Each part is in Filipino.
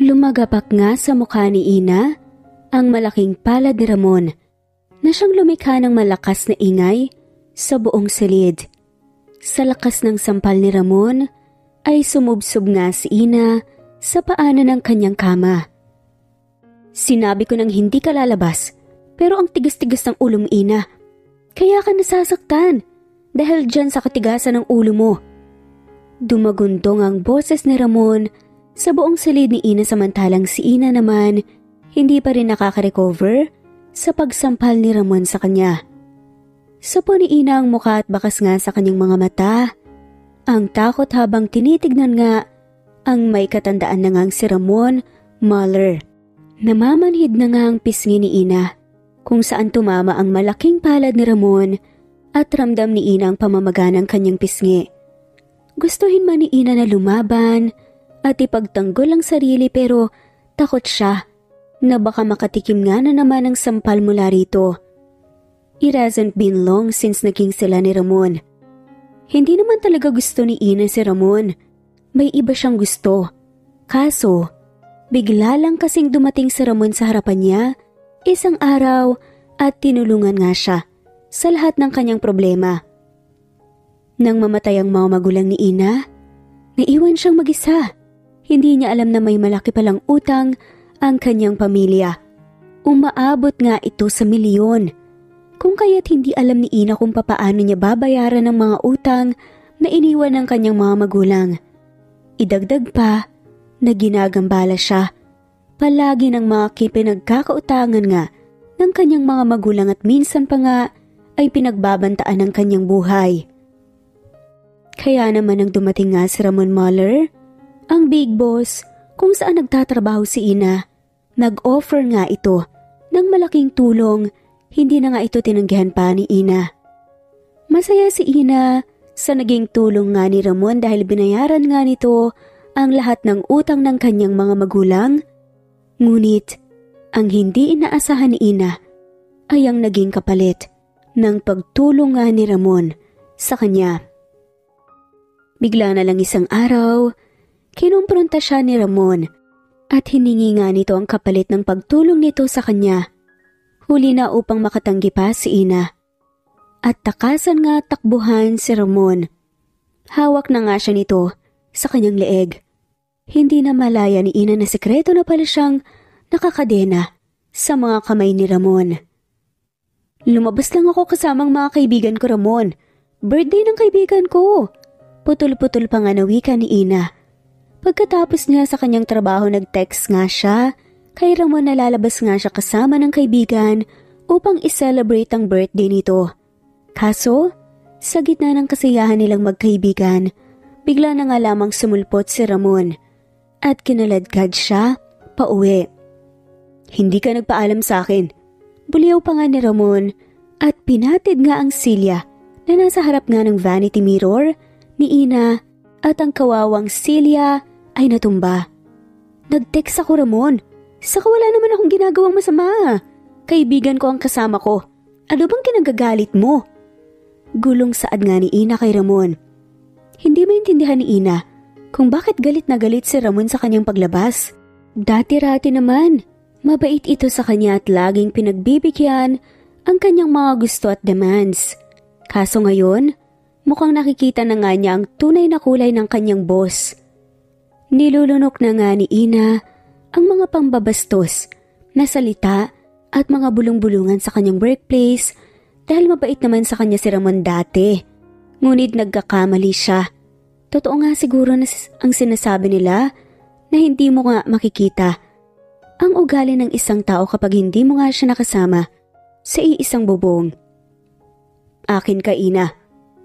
Lumagapak nga sa mukha ni Ina ang malaking palad ni Ramon na siyang lumikha ng malakas na ingay sa buong silid. Sa lakas ng sampal ni Ramon ay sumubsob nga si Ina sa paanan ng kanyang kama. Sinabi ko nang hindi ka lalabas, pero ang tigas-tigas ng ulo mo, Ina. Kaya ka nasasaktan dahil dyan sa katigasan ng ulo mo. Dumagundong ang boses ni Ramon sa buong silid ni Ina samantalang si Ina naman hindi pa rin nakaka-recover sa pagsampal ni Ramon sa kanya. Sapo ni Ina ang mukha at bakas nga sa kanyang mga mata. Ang takot habang tinitignan nga ang may katandaan na ngang si Ramon Mahler. Namamanhid na nga ang pisngi ni Ina kung saan tumama ang malaking palad ni Ramon at ramdam ni Ina ang pamamaga ng kanyang pisngi. Gustuhin man ni Ina na lumaban at ipagtanggol ang sarili pero takot siya na baka makatikim nga na naman ang sampal mula rito. It hasn't been long since naging sila ni Ramon. Hindi naman talaga gusto ni Ina si Ramon. May iba siyang gusto. Kaso, bigla lang kasing dumating si Ramon sa harapan niya isang araw at tinulungan nga siya sa lahat ng kanyang problema. Nang mamatay ang mga magulang ni Ina, naiwan siyang mag-isa. Hindi niya alam na may malaki palang utang ang kanyang pamilya. Umaabot nga ito sa milyon. Kung kaya't hindi alam ni Ina kung papaano niya babayaran ang mga utang na iniwan ng kanyang mga magulang. Idagdag pa na ginagambala siya palagi ng mga pinagkakautangan nga ng kanyang mga magulang at minsan pa nga ay pinagbabantaan ng kanyang buhay. Kaya naman nang dumating nga si Ramon Mahler, ang big boss kung saan nagtatrabaho si Ina, nag-offer nga ito ng malaking tulong. Hindi na nga ito tinanggihan pa ni Ina. Masaya si Ina sa naging tulong nga ni Ramon dahil binayaran nga nito ang lahat ng utang ng kanyang mga magulang. Ngunit ang hindi inaasahan ni Ina ay ang naging kapalit ng pagtulong nga ni Ramon sa kanya. Bigla na lang isang araw, kinumpronta siya ni Ramon at hiningi nga nito ang kapalit ng pagtulong nito sa kanya. Huli na upang makatanggi pa si Ina. At takasan nga takbuhan si Ramon. Hawak na nga siya nito sa kanyang leeg. Hindi na malaya ni Ina na sekreto na pala siyang nakakadena sa mga kamay ni Ramon. Lumabas lang ako kasamang mga kaibigan ko, Ramon. Birthday ng kaibigan ko. Putol-putol pa nga na wika ni Ina. Pagkatapos niya sa kanyang trabaho nag-text nga siya kay Ramon na lalabas nga siya kasama ng kaibigan upang i-celebrate ang birthday nito. Kaso, sa gitna ng kasiyahan nilang magkaibigan, bigla na nga lamang sumulpot si Ramon at kinaladkad siya pauwi. Hindi ka nagpaalam sa akin. Buliyaw pa nga ni Ramon at pinatid nga ang silya na nasa harap nga ng vanity mirror ni Ina at ang kawawang silya ay natumba. Nag-text ako, Ramon. Saka wala naman akong ginagawang masama. Kaibigan ko ang kasama ko. Ano bang kinagagalit mo? Gulong saad nga ni Ina kay Ramon. Hindi maintindihan ni Ina kung bakit galit na galit si Ramon sa kanyang paglabas. Dati-rati naman, mabait ito sa kanya at laging pinagbibigyan ang kanyang mga gusto at demands. Kaso ngayon, mukhang nakikita na nga niya ang tunay na kulay ng kanyang boss. Nilulunok na nga ni Ina ang mga pambabastos na salita at mga bulong-bulungan sa kanyang workplace dahil mabait naman sa kanya si Ramon dati. Ngunit nagkakamali siya. Totoo nga siguro na ang sinasabi nila na hindi mo nga makikita ang ugali ng isang tao kapag hindi mo nga siya nakasama sa iisang bubong. Akin ka, Ina.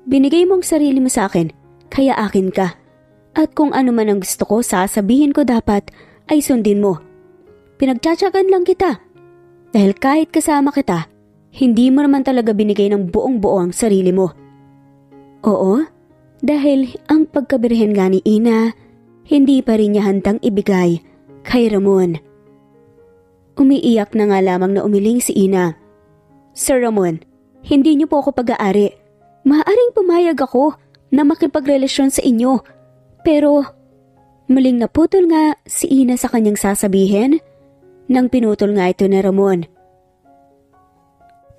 Binigay mong sarili mo sa akin, kaya akin ka. At kung ano man ang gusto ko, sasabihin ko dapat ay sundin mo. Pinagtsatsagan lang kita. Dahil kahit kasama kita, hindi mo naman talaga binigay ng buong-buo ang sarili mo. Oo, dahil ang pagkabirhen nga ni Ina, hindi pa rin niya handang ibigay kay Ramon. Umiiyak na nga lamang na umiling si Ina. Sir Ramon, hindi niyo po ako pag-aari. Maaaring pumayag ako na makipagrelasyon sa inyo. Pero Muling naputol nga si Ina sa kanyang sasabihin nang pinutol nga ito ni Ramon.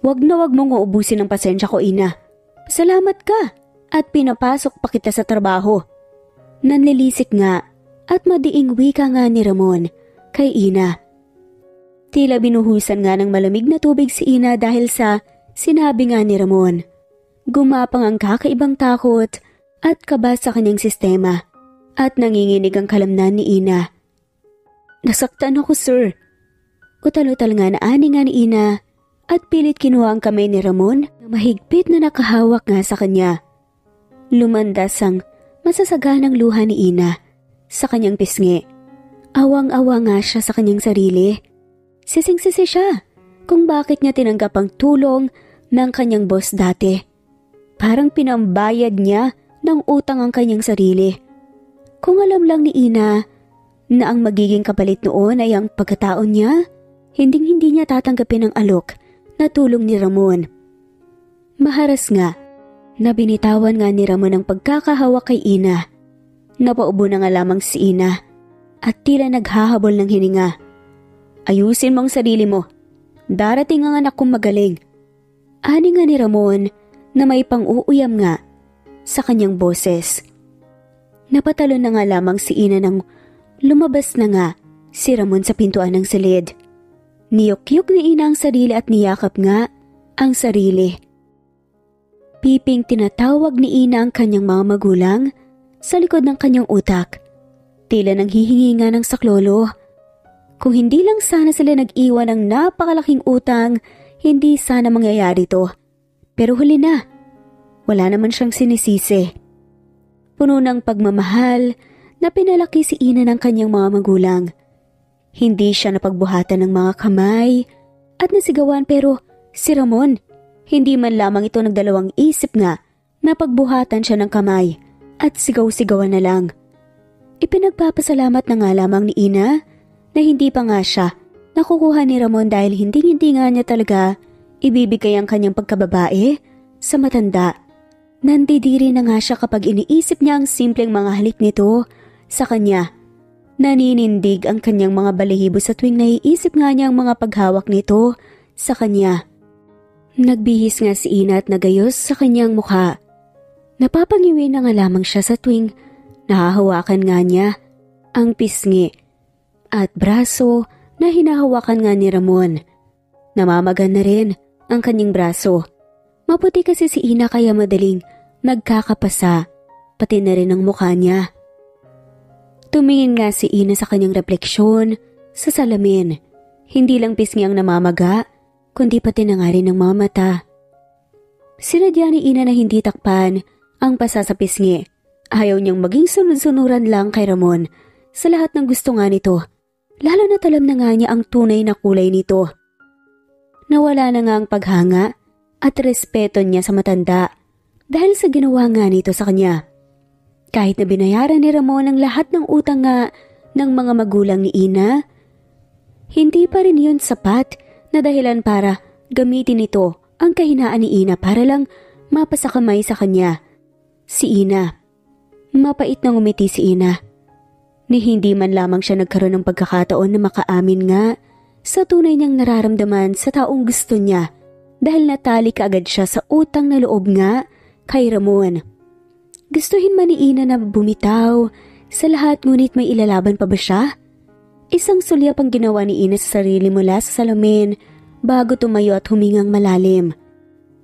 Wag na wag mong uubusin ang pasensya ko, Ina. Salamat ka at pinapasok pa kita sa trabaho. Nanlilisik nga at madiing wika nga ni Ramon kay Ina. Tila binuhusan nga ng malamig na tubig si Ina dahil sa sinabi nga ni Ramon. Gumapang ang kakaibang takot at kaba sa kanyang sistema at nanginginig ang kalamnan ni Ina. Nasaktan ako, sir. Utal-utal nga na ani nga ni Ina at pilit kinuha ang kamay ni Ramon na mahigpit na nakahawak nga sa kanya. Lumandas ang masasaganang luha ni Ina sa kanyang pisngi. Awang-awa nga siya sa kanyang sarili. Sising-sisi siya kung bakit niya tinanggap ang tulong ng kanyang boss dati. Parang pinambayad niya ng utang ang kanyang sarili. Kung alam lang ni Ina na ang magiging kapalit noon ay ang pagkataon niya, hinding-hindi niya tatanggapin ang alok na tulong ni Ramon. Maharas nga na binitawan nga ni Ramon ang pagkakahawak kay Ina. Napaubo na nga lamang si Ina at tila naghahabol ng hininga. Ayusin mo ang sarili mo. Darating ang anak kong magaling. Ani nga ni Ramon na may pang-uuyam nga sa kanyang boses. Napatalo na nga lamang si Ina nang lumabas na nga si Ramon sa pintuan ng silid. Niyok-yok ni Ina ang sarili at niyakap nga ang sarili. Piping tinatawag ni Ina ang kanyang mga magulang sa likod ng kanyang utak. Tila nang hihingi nga ng saklolo. Kung hindi lang sana sila nag-iwan ng napakalaking utang, hindi sana mangyayari to. Pero huli na. Wala naman siyang sinisisi. Puno ng pagmamahal na pinalaki si Ina ng kanyang mga magulang. Hindi siya napagbuhatan ng mga kamay at nasigawan pero si Ramon, hindi man lamang ito nagdalawang isip nga na pagbuhatan siya ng kamay at sigaw-sigawan na lang. Ipinagpapasalamat na nga lamang ni Ina na hindi pa nga siya nakukuha ni Ramon dahil hindi nga niya talaga ibibigay ang kanyang pagkababae sa matanda. Nandidiri na nga siya kapag iniisip niya ang simpleng mga halik nito sa kanya. Naninindig ang kanyang mga balahibo sa tuwing naiisip nga niya ang mga paghawak nito sa kanya. Nagbihis nga si Ina at nagayos sa kanyang mukha. Napapangiwi na nga lamang siya sa tuwing nahahawakan nga niya ang pisngi at braso na hinahawakan nga ni Ramon. Namamagan na rin ang kanyang braso. Maputi kasi si Ina kaya madaling nagkakapasa, pati na rin ang mukha niya. Tumingin nga si Ina sa kanyang refleksyon sa salamin. Hindi lang pisngi ang namamaga, kundi pati na nga rin ang mga mata. Sinadya ni Ina na hindi takpan ang pasa sa pisngi. Ayaw niyang maging sunod-sunuran lang kay Ramon sa lahat ng gusto nga nito. Lalo na talam na nga niya ang tunay na kulay nito. Nawala na nga ang paghanga at respeto niya sa matanda dahil sa ginawa nga nito sa kanya. Kahit na binayaran ni Ramon ang lahat ng utang nga ng mga magulang ni Ina, hindi pa rin yun sapat na dahilan para gamitin nito ang kahinaan ni Ina para lang mapasakamay sa kanya. Si Ina. Mapait na ngumiti si Ina. Ni hindi man lamang siya nagkaroon ng pagkakataon na makaamin nga sa tunay niyang nararamdaman sa taong gusto niya dahil natali kaagad siya sa utang na loob nga kay Ramon. Gustuhin man ni Ina na bumitaw sa lahat ngunit may ilalaban pa ba siya? Isang sulyap ang ginawa ni Ina sa sarili mula sa salamin bago tumayo at humingang malalim.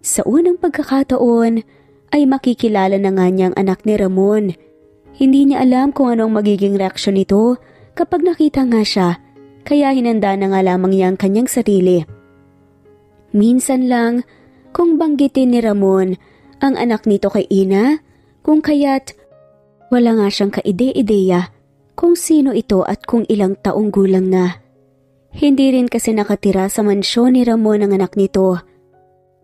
Sa unang pagkakataon ay makikilala na nga niya ang anak ni Ramon. Hindi niya alam kung ano ang magiging reaksyon nito kapag nakita nga siya, kaya hinanda na nga lamang niya ang kanyang sarili. Minsan lang, kung banggitin ni Ramon ang anak nito kay Ina, kung kaya't wala nga siyang kaide-ideya kung sino ito at kung ilang taong gulang na. Hindi rin kasi nakatira sa mansyon ni Ramon ang anak nito.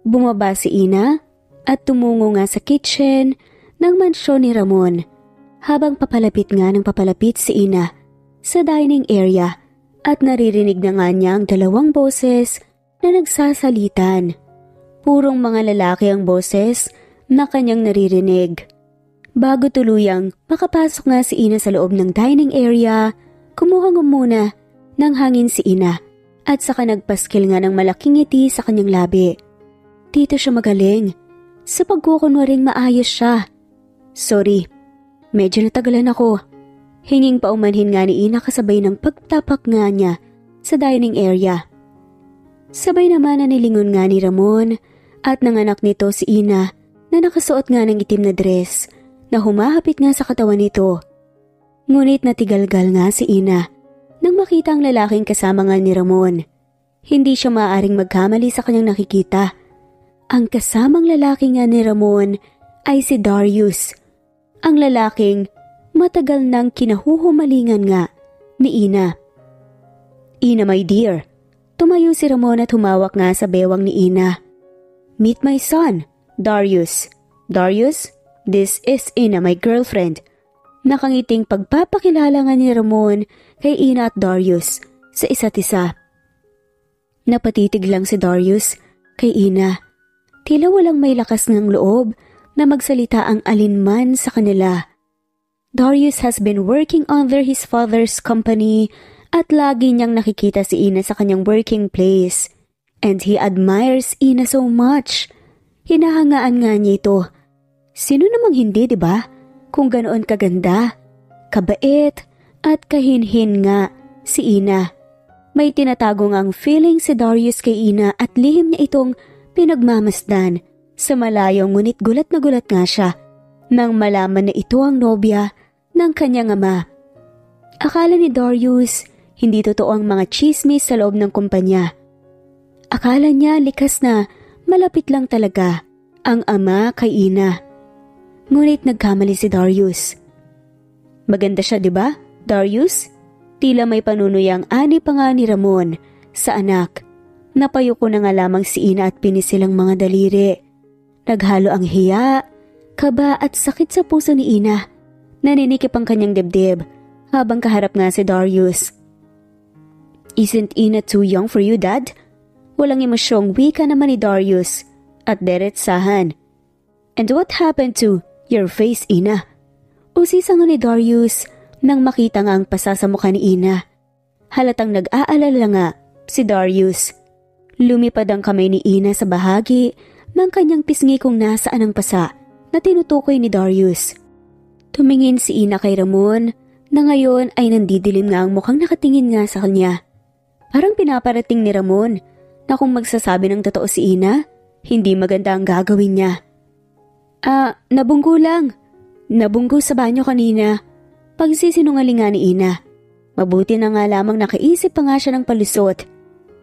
Bumaba si Ina at tumungo nga sa kitchen ng mansyon ni Ramon. Habang papalapit nga ng papalapit si Ina sa dining area at naririnig na nga niya ang dalawang boses na nagsasalitan. Purong mga lalaki ang boses na kanyang naririnig. Bago tuluyang makapasok nga si Ina sa loob ng dining area, kumuha nga muna ng hangin si Ina at saka nagpaskil nga ng malaking ngiti sa kanyang labi. Dito siya magaling. Sa pagkukunwaring maayos siya. Sorry, medyo natagalan ako. Hinging paumanhin nga ni Ina kasabay ng pagtapak nga niya sa dining area. Sabay naman na nilingon nga ni Ramon at nanganak nito si Ina na nakasuot nga ng itim na dress na humahapit nga sa katawan nito. Ngunit natigalgal nga si Ina nang makita ang lalaking kasama nga ni Ramon. Hindi siya maaaring magkamali sa kanyang nakikita. Ang kasamang lalaki nga ni Ramon ay si Darius, ang lalaking matagal nang kinahuhumalingan nga ni Ina. Ina, my dear. Tumayo si Ramon at humawak nga sa bewang ni Ina. Meet my son, Darius. Darius, this is Ina, my girlfriend. Nakangiting pagpapakilala nga ni Ramon kay Ina at Darius sa isa't isa. Napatitig lang si Darius kay Ina. Tila walang may lakas ng loob na magsalita ang alinman sa kanila. Darius has been working under his father's company at lagi niyang nakikita si Ina sa kanyang working place. And he admires Ina so much. Hinahangaan nga niya ito. Sino namang hindi, di ba? Kung ganoon kaganda, kabait at kahinhin nga si Ina. May tinatago ngang feeling si Darius kay Ina at lihim niya itong pinagmamasdan sa malayo, ngunit gulat na gulat nga siya nang malaman na ito ang nobya ng kanyang ama. Akala ni Darius hindi totoo ang mga chismis sa loob ng kumpanya. Akala niya likas na malapit lang talaga ang ama kay Ina. Ngunit nagkamali si Darius. Maganda siya, di ba, Darius? Tila may panunuyang ani pa nga ni Ramon sa anak. Napayuko na nga lamang si Ina at pinisilang mga daliri. Naghalo ang hiya, kaba at sakit sa puso ni Ina. Naninikip ang kanyang dibdib habang kaharap nga si Darius. Isn't Ina too young for you, Dad? Walang emosyong wika naman ni Darius at deretsahan. And what happened to your face, Ina? Usisa nga ni Darius nang makita nga ang pasa sa mukha ni Ina. Halatang nag-aalala nga si Darius. Lumipad ang kamay ni Ina sa bahagi ng kanyang pisngi kung nasaan ang pasa na tinutukoy ni Darius. Tumingin si Ina kay Ramon na ngayon ay nandidilim nga ang mukhang nakatingin nga sa kanya. Parang pinaparating ni Ramon na kung magsasabi ng totoo si Ina, hindi maganda ang gagawin niya. Nabunggo lang. Nabunggo sa banyo kanina. Pagsisinungalingan ni Ina. Mabuti na nga lamang nakaisip pa nga siya ng palusot.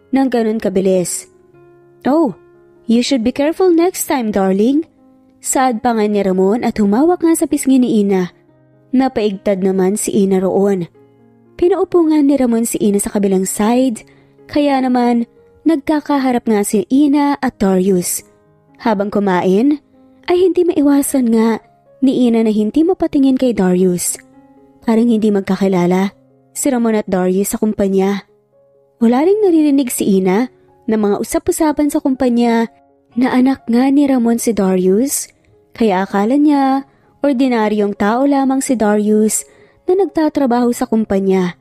Nang ganun kabilis. Oh, you should be careful next time, darling. Saad pa nga ni Ramon at humawak nga sa pisngi ni Ina. Napaigtad naman si Ina roon. Pinaupo nga ni Ramon si Ina sa kabilang side, kaya naman nagkakaharap nga si Ina at Darius. Habang kumain, ay hindi maiwasan nga ni Ina na hindi mapatingin kay Darius. Parang hindi magkakilala si Ramon at Darius sa kumpanya. Wala ring naririnig si Ina na mga usap-usapan sa kumpanya na anak nga ni Ramon si Darius, kaya akala niya ordinaryong tao lamang si Darius na nagtatrabaho sa kumpanya.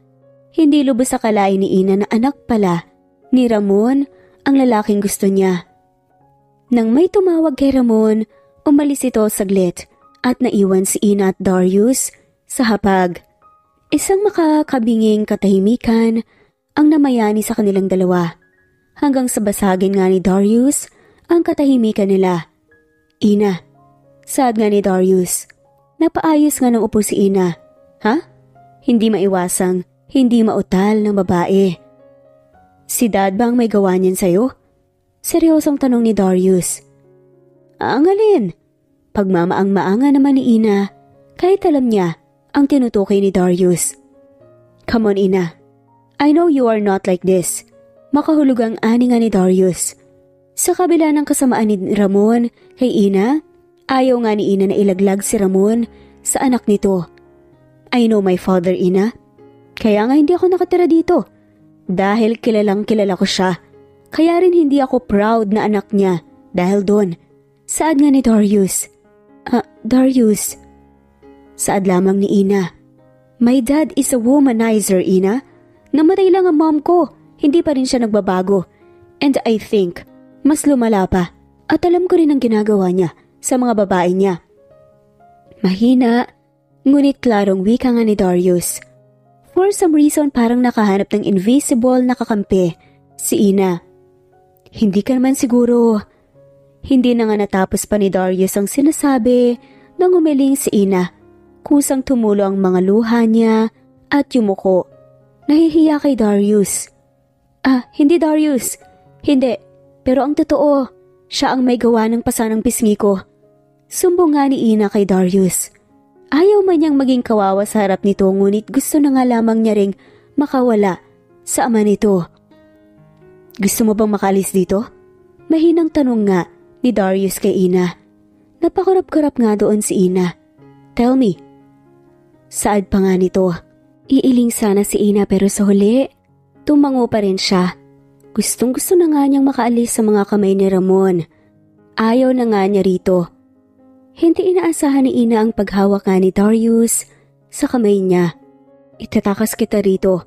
Hindi lubos akalain ni Ina na anak pala ni Ramon ang lalaking gusto niya. Nang may tumawag kay Ramon, umalis ito saglit at naiwan si Ina at Darius sa hapag. Isang makakabinging katahimikan ang namayani sa kanilang dalawa, hanggang sa basagin nga ni Darius ang katahimikan nila. Ina, saad nga ni Darius. Napaayos nga ng upo si Ina. Ha? Hindi maiwasang, hindi mautal ng babae. Si Dad ba ang may gawa niyan sa'yo? Seryosong tanong ni Darius. Ang alin? Pagmamaang-maanga naman ni Ina, kahit alam niya ang tinutukoy ni Darius. Come on, Ina. I know you are not like this. Makahulog ang ani nga ni Darius. Sa kabila ng kasamaan ni Ramon kay Ina, ayaw nga ni Ina na ilaglag si Ramon sa anak nito. I know my father, Ina. Kaya nga hindi ako nakatira dito. Dahil kilalang kilala ko siya. Kaya rin hindi ako proud na anak niya dahil doon. Saad nga ni Darius. Darius, Saad lamang ni Ina. My dad is a womanizer, Ina. Namatay lang ang mom ko, hindi pa rin siya nagbabago. And I think, mas lumala pa. At alam ko rin ang ginagawa niya sa mga babae niya. Mahina, ngunit klarong wika nga ni Darius. For some reason parang nakahanap ng invisible na kakampi si Ina. Hindi ka naman siguro. Hindi na nga natapos pa ni Darius ang sinasabi nang umiling si Ina. Kusang tumulo ang mga luha niya at yumuko. Nahihiya kay Darius. Hindi Darius. Hindi, pero ang totoo, siya ang may gawa ng pasanang pisngi ko. Sumbong nga ni Ina kay Darius. Ayaw man niyang maging kawawa sa harap nito ngunit gusto na nga lamang niya ring makawala sa ama nito. Gusto mo bang makalis dito? Mahinang tanong nga ni Darius kay Ina. Napakurap-kurap nga doon si Ina. Tell me. Saad pa nga nito. Iiling sana si Ina pero sa huli, tumango pa rin siya. Gustong-gusto na nga niyang makaalis sa mga kamay ni Ramon. Ayaw na nga niya rito. Hindi inaasahan ni Ina ang paghawak nga ni Darius sa kamay niya. Itatakas kita rito.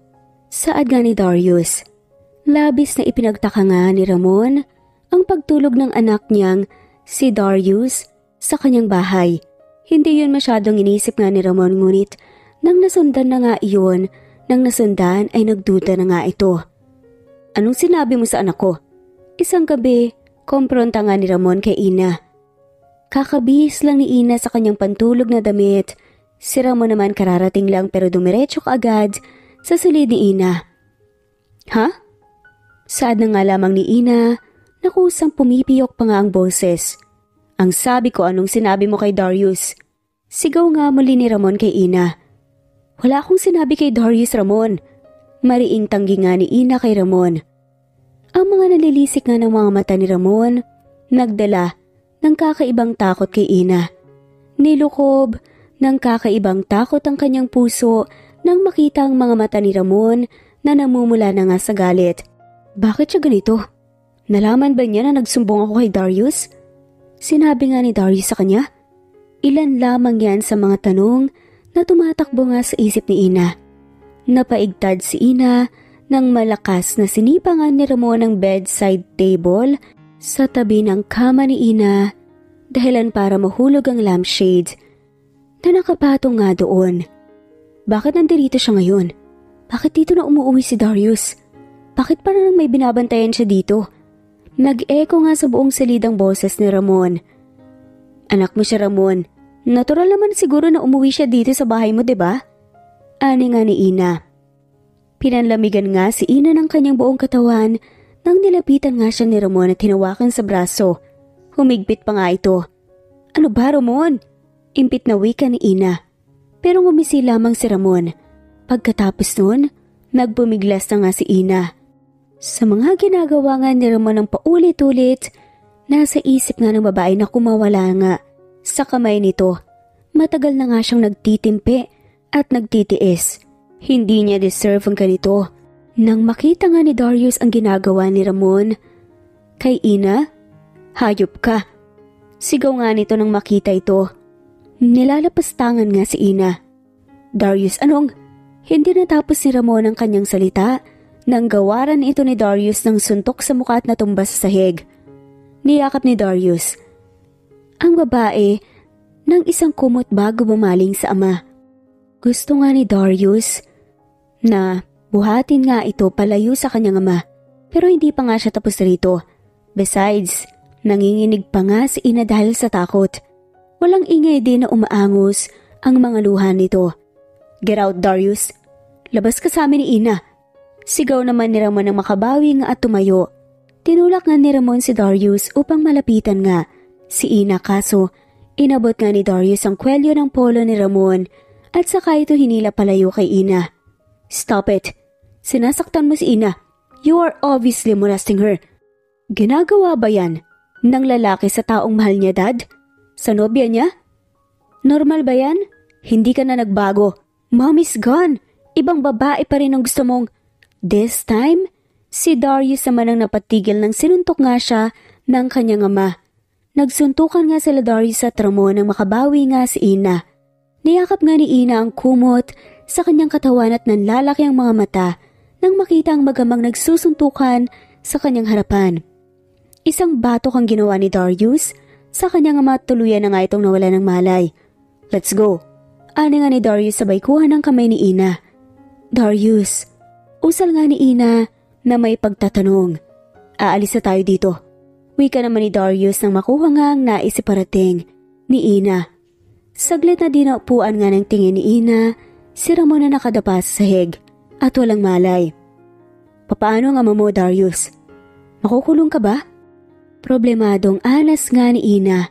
Saad nga ni Darius. Labis na ipinagtaka nga ni Ramon ang pagtulog ng anak niyang si Darius sa kanyang bahay. Hindi yun masyadong inisip nga ni Ramon ngunit nang nasundan na nga iyon, nang nasundan ay nagduda na nga ito. Anong sinabi mo sa anak ko? Isang gabi, kompronta nga ni Ramon kay Ina. Kakabihis lang ni Ina sa kanyang pantulog na damit. Si Ramon naman kararating lang pero dumiretso kaagad sa silid ni Ina. Ha? Saad na nga lamang ni Ina na kusang pumipiyok pa nga ang boses. Ang sabi ko anong sinabi mo kay Darius. Sigaw nga muli ni Ramon kay Ina. Wala akong sinabi kay Darius, Ramon. Mariing tanggi nga ni Ina kay Ramon. Ang mga nalilisik nga ng mga mata ni Ramon, nagdala ng kakaibang takot kay Ina. Nilukob ng kakaibang takot ang kanyang puso nang makita ang mga mata ni Ramon na namumula na nga sa galit. Bakit siya ganito? Nalaman ba niya na nagsumbong ako kay Darius? Sinabi nga ni Darius sa kanya. Ilan lamang yan sa mga tanong na tumatakbo nga sa isip ni Ina. Napaigtad si Ina nang malakas na sinipangan ni Ramon ang bedside table sa tabi ng kama ni Ina dahilan para mahulog ang lampshade na nakapatong nga doon. Bakit nandirito siya ngayon? Bakit dito na umuwi si Darius? Bakit parang may binabantayan siya dito? Nag-echo nga sa buong silid ang boses ni Ramon. Anak mo siya, Ramon. Natural naman siguro na umuwi siya dito sa bahay mo, diba? Ani nga ni Ina. Pinanlamigan nga si Ina ng kanyang buong katawan nang nilapitan nga siya ni Ramon at hinawakan sa braso. Humigpit pa nga ito. Ano ba, Ramon? Impit na wika ni Ina. Pero ngumisi lamang si Ramon. Pagkatapos nun, nagbumiglas na nga si Ina. Sa mga ginagawa nga ni Ramon ng paulit-ulit, nasa isip nga ng babae na kumawala nga sa kamay nito. Matagal na nga siyang nagtitimpi at nagtitiis. Hindi niya deserve ang ganito. Nang makita nga ni Darius ang ginagawa ni Ramon kay Ina, hayop ka. Sigaw nga nito nang makita ito. Nilalapastangan nga si Ina. Darius, anong? Hindi natapos ni Ramon ang kanyang salita nang gawaran ito ni Darius ng suntok sa mukha at natumba sa sahig. Niyakap ni Darius ang babae ng isang kumot bago bumaling sa ama. Gusto nga ni Darius na buhatin nga ito palayo sa kanyang ama pero hindi pa nga siya tapos rito. Besides, nanginginig pa nga si Ina dahil sa takot. Walang ingay din na umaangos ang mga luha nito. Get out, Darius. Labas ka sa amin ni Ina. Sigaw naman ni Ramon ng makabawi nga at tumayo. Tinulak nga ni Ramon si Darius upang malapitan nga si Ina kaso inabot nga ni Darius ang kwelyo ng polo ni Ramon at saka ito hinila palayo kay Ina. Stop it. Sinasaktan mo si Ina. You are obviously molesting her. Ginagawa ba yan ng lalaki sa taong mahal niya, Dad? Sa nobya niya? Normal ba yan? Hindi ka na nagbago. Mommy's gone. Ibang babae pa rin ang gusto mong... This time, si Darius naman ang napatigil nang sinuntok nga siya ng kanyang ama. Nagsuntukan nga sila Darius at Ramon nang makabawi nga si Ina. Niyakap nga ni Ina ang kumot sa kanyang katawan at nanlalaki ang mga mata nang makita ang magamang nagsusuntukan sa kanyang harapan. Isang batok ang ginawa ni Darius sa kanyang ama at tuluyan na nga itong nawala ng malay. "Let's go." Ani nga ni Darius sabay kuha ng kamay ni Ina. "Darius," usal nga ni Ina na may pagtatanong. "Aalis na tayo dito." Wika naman ni Darius nang makuha nga ang nais iparating ni Ina. Saglit na dinaupuan nga ng tingin ni Ina si Ramon na nakadapa sa sahig at walang malay. "Papaano ang ama mo, Darius? Makukulong ka ba?" Problemadong anas nga ni Ina.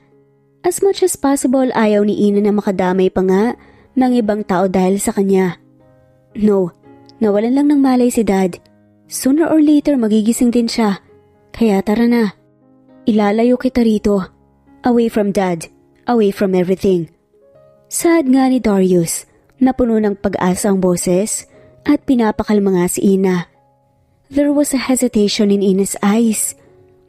As much as possible ayaw ni Ina na makadamay pa nga ng ibang tao dahil sa kanya. "No, nawalan lang ng malay si Dad. Sooner or later magigising din siya. Kaya tara na. Ilalayo kita rito. Away from Dad. Away from everything." Sad nga ni Darius na puno ng pag-asa ang boses at pinapakalma nga si Ina. There was a hesitation in Ina's eyes.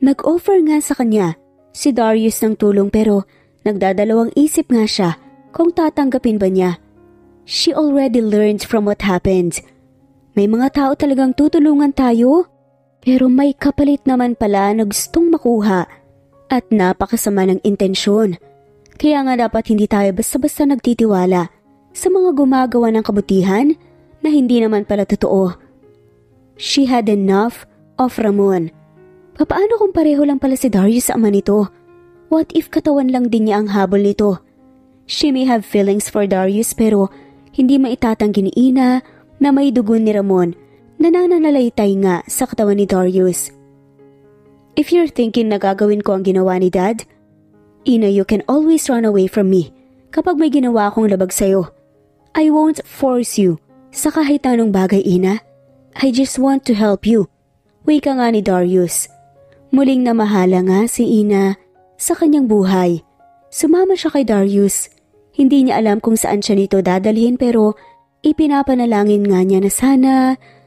Nag-offer nga sa kanya si Darius ng tulong pero nagdadalawang isip nga siya kung tatanggapin ba niya. She already learned from what happened. May mga tao talagang tutulungan tayo, pero may kapalit naman pala na gustong makuha at napakasama ng intensyon. Kaya nga dapat hindi tayo basta-basta nagtitiwala sa mga gumagawa ng kabutihan na hindi naman pala totoo. She had enough of Ramon. Papaano kung pareho lang pala si Darius sa ama nito? What if katawan lang din niya ang habol nito? She may have feelings for Darius pero hindi maitatanggi ni Ina na may dugon ni Ramon na nananalaytay nga sa katawan ni Darius. "If you're thinking na gagawin ko ang ginawa ni Dad, Ina, you can always run away from me kapag may ginawa akong labag sa'yo. I won't force you sa kahit anong bagay, Ina. I just want to help you." Wika nga ni Darius. Muling namahala nga si Ina sa kanyang buhay. Sumama siya kay Darius. Hindi niya alam kung saan siya nito dadalhin pero ipinapanalangin nga niya na sana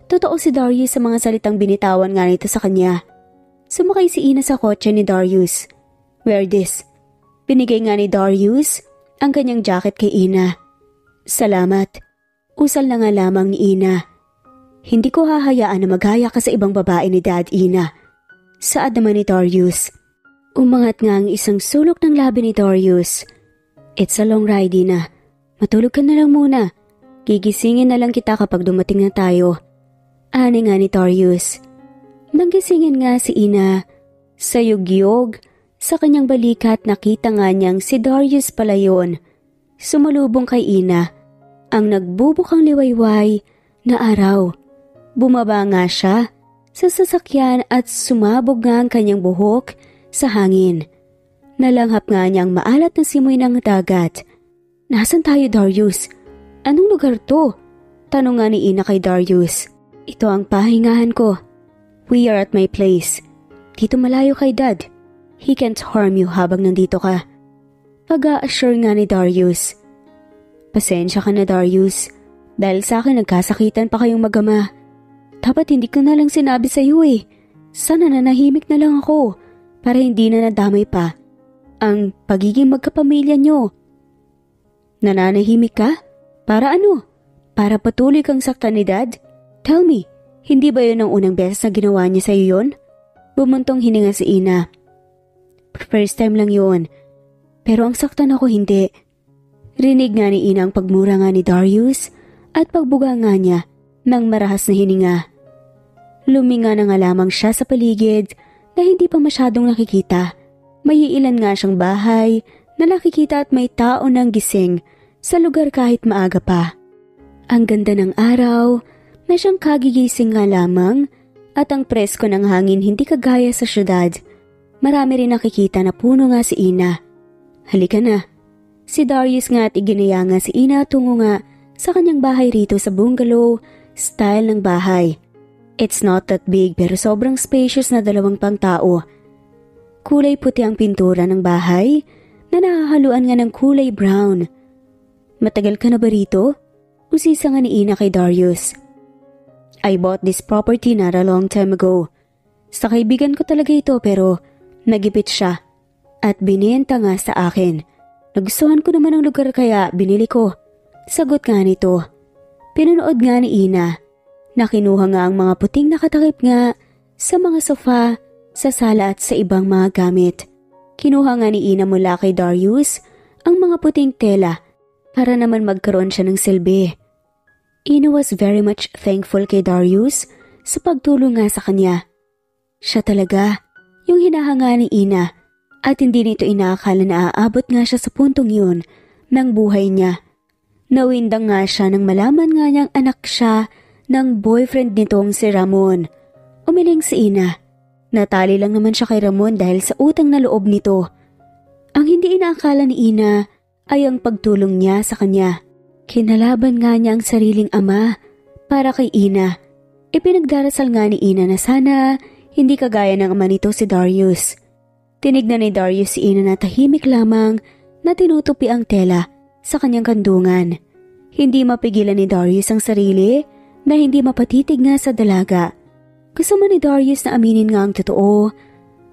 totoo si Darius sa mga salitang binitawan nga nito sa kanya. Sumakay si Ina sa kotse ni Darius. "Wear this." Binigay nga ni Darius ang kanyang jacket kay Ina. "Salamat." Usal na nga lamang ni Ina. "Hindi ko hahayaan na maghaya ka sa ibang babae ni Dad, Ina." Saad naman ni Darius. Umangat nga ang isang sulok ng labi ni Darius. "It's a long ride, Ina. Matulog ka na lang muna. Gigisingin na lang kita kapag dumating na tayo." Ani nga ni Darius. Nanggisingin nga si Ina. Sa yugyog sa kanyang balikat nakita nga niyang si Darius pala yun. Sumalubong kay Ina ang nagbubukang liwayway na araw. Bumaba nga siya sa sasakyan at sumabog nga ang kanyang buhok sa hangin. Nalanghap nga niyang maalat na simoy ng dagat. "Nasaan tayo, Darius? Anong lugar to?" Tanong nga ni Ina kay Darius. "Ito ang pahingahan ko. We are at my place. Dito malayo kay Dad. He can't harm you habang nandito ka." Pag-a-assure nga ni Darius. "Pasensya ka na, Darius. Dahil sa akin nagkasakitan pa kayong magama. Dapat hindi ko na lang sinabi sa iyo eh. Sana nanahimik na lang ako para hindi na nadamay pa ang pagiging magkapamilya nyo." "Nananahimik ka? Para ano? Para patuloy kang saktan ni Dad? Tell me, hindi ba yun ang unang beses na ginawa niya sa iyo yun?" Bumuntong hininga si Ina. "First time lang yun. Pero ang saktan ako hindi." Rinig nga ni Ina ang pagmura nga ni Darius at pagbuga nga niya ng marahas na hininga. Luminga na nga lamang siya sa paligid na hindi pa masyadong nakikita. May ilan nga siyang bahay na nakikita at may tao nang gising sa lugar kahit maaga pa. Ang ganda ng araw na siyang kagigising nga lamang at ang presko ng hangin hindi kagaya sa syudad. Marami rin nakikita na puno nga si Ina. "Halika na." Si Darius nga at iginaya nga si Ina tungo nga sa kanyang bahay rito sa bungalow style ng bahay. It's not that big pero sobrang spacious na 2 pang tao. Kulay puti ang pintura ng bahay na nahahaluan nga ng kulay brown. "Matagal ka na ba rito?" Usisa nga ni Ina kay Darius. "I bought this property not a long time ago. Sa kaibigan ko talaga ito pero nagipit siya at binenta nga sa akin. Nagustuhan ko naman ang lugar kaya binili ko." Sagot nga nito. Pinunood nga ni Ina na kinuha nga ang mga puting nakatakip nga sa mga sofa, sa sala at sa ibang mga gamit. Kinuha nga ni Ina mula kay Darius ang mga puting tela para naman magkaroon siya ng silbi. Ina was very much thankful kay Darius sa pagtulong nga sa kanya. Siya talaga yung hinahanga ni Ina at hindi nito inaakala na aabot nga siya sa puntong yun ng buhay niya. Nawindang nga siya nang malaman nga niyang anak siya ng boyfriend nitong si Ramon. Umiling si Ina. Natali lang naman siya kay Ramon dahil sa utang na loob nito. Ang hindi inaakala ni Ina ay ang pagtulong niya sa kanya. Kinalaban nga niya ang sariling ama para kay Ina. Ipinagdarasal nga ni Ina na sana hindi kagaya ng ama nito si Darius. Tinignan ni Darius si Ina na tahimik lamang na tinutupi ang tela sa kanyang kandungan. Hindi mapigilan ni Darius ang sarili na hindi mapatitig nga sa dalaga. Gusto man ni Darius na aminin nga ang totoo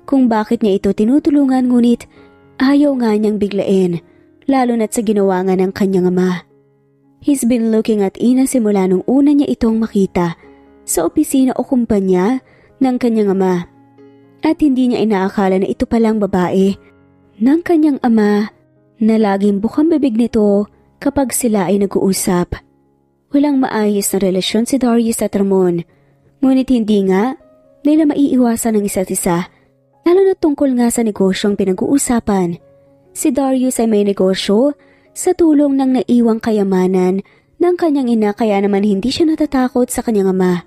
kung bakit niya ito tinutulungan, ngunit ayaw nga niyang biglain, lalo na't sa ginawa nga ng kanyang ama. He's been looking at Ina simula nung una niya itong makita sa opisina o kumpanya ng kanyang ama. At hindi niya inaakala na ito palang babae ng kanyang ama na laging bukang bibig nito kapag sila ay nag-uusap. Walang maayos na relasyon si Darius at Ramon, ngunit hindi nga nila maiiwasan ng isa't isa, lalo na tungkol nga sa negosyong pinag-uusapan. Si Darius ay may negosyo sa tulong ng naiwang kayamanan ng kanyang ina, kaya naman hindi siya natatakot sa kanyang ama.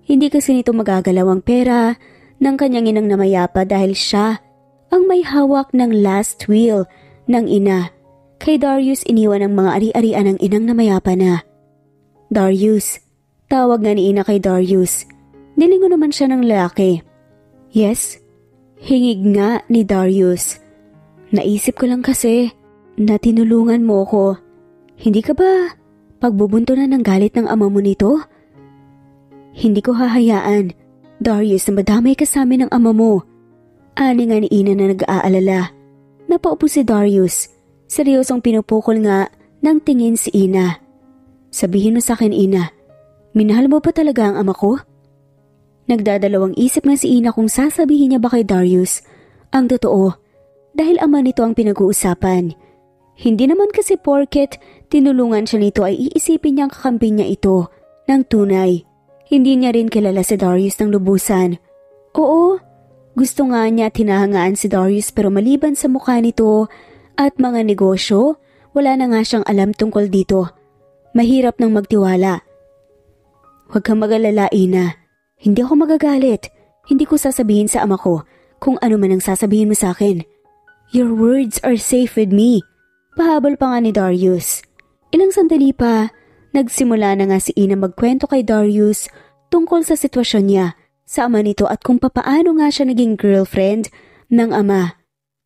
Hindi kasi nito magagalaw ang pera ng kanyang inang namayapa dahil siya ang may hawak ng last will ng ina. Kay Darius iniwan ang mga ari-arian ng inang namayapa na. Darius, tawag nga ni Ina kay Darius. Nilingon naman siya ng lalaki. Yes, hingig nga ni Darius. Naisip ko lang kasi na tinulungan mo ko. Hindi ka ba pagbubuntunan ng galit ng ama mo nito? Hindi ko hahayaan, Darius, na madamay ka sa amin ng ama mo. Ani nga ni Ina na nag-aalala. Napaupo si Darius. Seryosong pinupukol nga ng tingin si Ina. Sabihin mo sa akin, Ina, minahal mo ba talaga ang ama ko? Nagdadalawang isip nga si Ina kung sasabihin niya ba kay Darius ang totoo dahil ama nito ang pinag-uusapan. Hindi naman kasi porket tinulungan siya nito ay iisipin niyang kakampi niya ito ng tunay. Hindi niya rin kilala si Darius ng lubusan. Oo, gusto nga niya tinahangaan si Darius, pero maliban sa mukha nito at mga negosyo, wala na nga siyang alam tungkol dito. Mahirap nang magtiwala. Huwag kang mag-alala, Ina. Hindi ako magagalit. Hindi ko sasabihin sa ama ko kung ano man ang sasabihin mo sa akin. Your words are safe with me. Pahabol pa nga ni Darius. Ilang sandali pa, nagsimula na nga si Ina magkwento kay Darius tungkol sa sitwasyon niya sa ama nito at kung papaano nga siya naging girlfriend ng ama.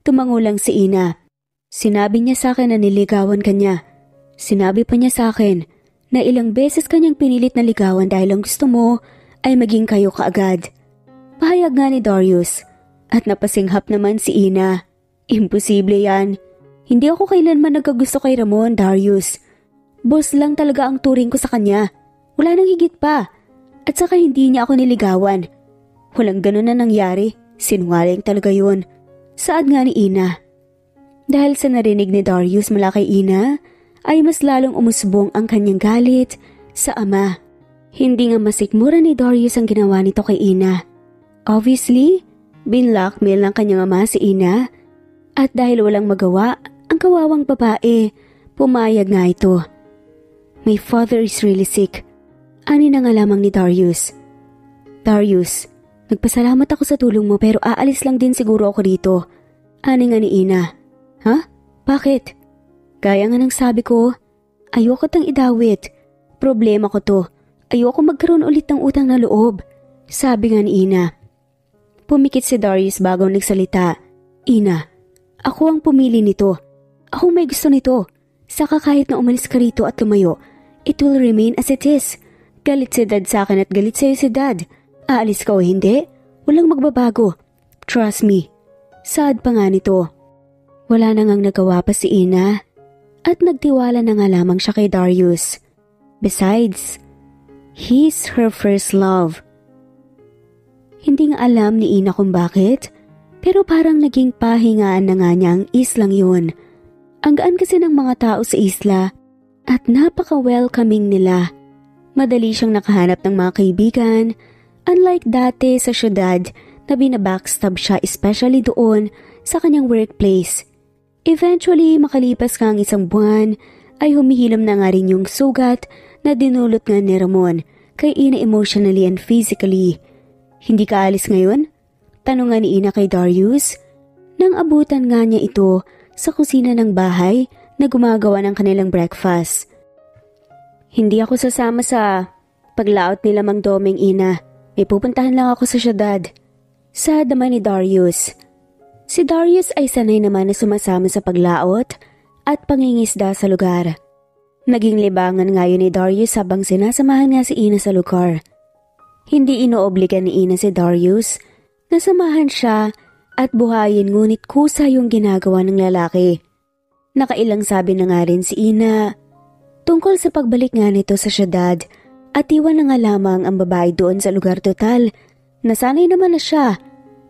Tumango lang si Ina. Sinabi niya sa akin na niligawan ka niya. Sinabi pa niya sa akin na ilang beses kanyang pinilit na ligawan dahil ang gusto mo ay maging kayo kaagad. Pahayag nga ni Darius at napasinghap naman si Ina. Imposible yan. Hindi ako kailanman nagkagusto kay Ramon, Darius. Boss lang talaga ang turing ko sa kanya. Wala nang higit pa. At saka hindi niya ako niligawan. Walang ganun na nangyari. Sinungaling talaga yun. Saad nga ni Ina. Dahil sa narinig ni Darius mula kay Ina, ay mas lalong umusbong ang kanyang galit sa ama. Hindi nga masikmura ni Darius ang ginawa nito kay Ina. Obviously, binlockmail ng kanyang ama si Ina. At dahil walang magawa, ang kawawang babae, pumayag nga ito. My father is really sick. Ani na nga lamang ni Darius. Darius, nagpasalamat ako sa tulong mo pero aalis lang din siguro ako dito. Ani nga ni Ina. Ha? Bakit? Gaya nga ng sabi ko, ayoko tang idawit. Problema ko to. Ayoko magkaroon ulit ng utang na loob. Sabi nga ni Ina. Pumikit si Darius bago nagsalita. Ina, ako ang pumili nito. Ako may gusto nito. Saka kahit na umalis ka rito at lumayo, it will remain as it is. Galit si Dad sa akin at galit sa'yo si Dad. Aalis ka o hindi, walang magbabago. Trust me. Saad pa nga nito. Wala na ngang nagawa pa si Ina. at nagtiwala na nga lamang siya kay Darius. Besides, he's her first love. Hindi nga alam ni Ina kung bakit, pero parang naging pahingaan na nga niya ang islang yun. Ang gaan kasi ng mga tao sa isla at napaka-welcoming nila. Madali siyang nakahanap ng mga kaibigan, unlike dati sa syudad na binabackstab siya especially doon sa kanyang workplace. Eventually, makalipas nga ang isang buwan, ay humihilom na nga rin yung sugat na dinulot nga ni Ramon kay Ina emotionally and physically. Hindi ka alis ngayon? Tanong nga ni Ina kay Darius. Nang abutan nga niya ito sa kusina ng bahay na gumagawa ng kanilang breakfast. Hindi ako sasama sa paglaot nila Mang Doming, Ina. May pupuntahan lang ako sa syudad. Sa dama ni Darius. Si Darius ay sanay naman na sumasama sa paglaot at pangingisda sa lugar. Naging libangan nga yun ni Darius habang sinasamahan nga si Ina sa lugar. Hindi inoobligan ni Ina si Darius na samahan siya at buhayin ngunit kusa yung ginagawa ng lalaki. Nakailang sabi na nga rin si Ina tungkol sa pagbalik nga nito sa syudad at iwan na nga lamang ang babae doon sa lugar total. Nasanay naman na siya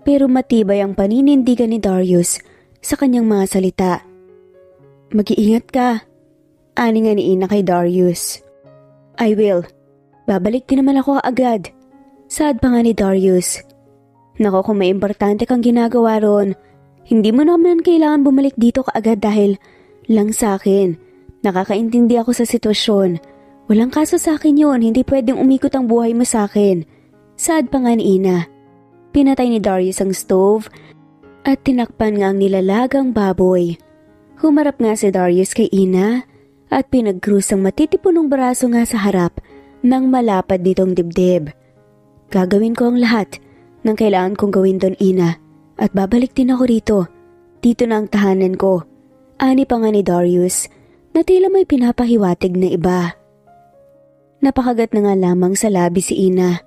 pero matibay ang paninindigan ni Darius sa kanyang mga salita. Mag-iingat ka, ani nga ni Ina kay Darius. I will. Babalik din naman ako agad. Saad pa nga ni Darius. Nako, kung may importante kang ginagawa ron, hindi mo naman kailangan bumalik dito kaagad dahil lang sa akin. Nakakaintindi ako sa sitwasyon. Walang kaso sa akin yun, hindi pwedeng umikot ang buhay mo sa akin. Saad pa nga ni Ina. Pinatay ni Darius ang stove at tinakpan nga ang nilalagang baboy. Humarap nga si Darius kay Ina at pinag-cruise ang matitipunong braso nga sa harap ng malapad nitong dibdib. Gagawin ko ang lahat ng kailangan kong gawin doon, Ina, at babalik din ako rito. Dito na ang tahanan ko. Ani pa nga ni Darius na tila may pinapahiwatig na iba. Napakagat na nga lamang sa labi si Ina.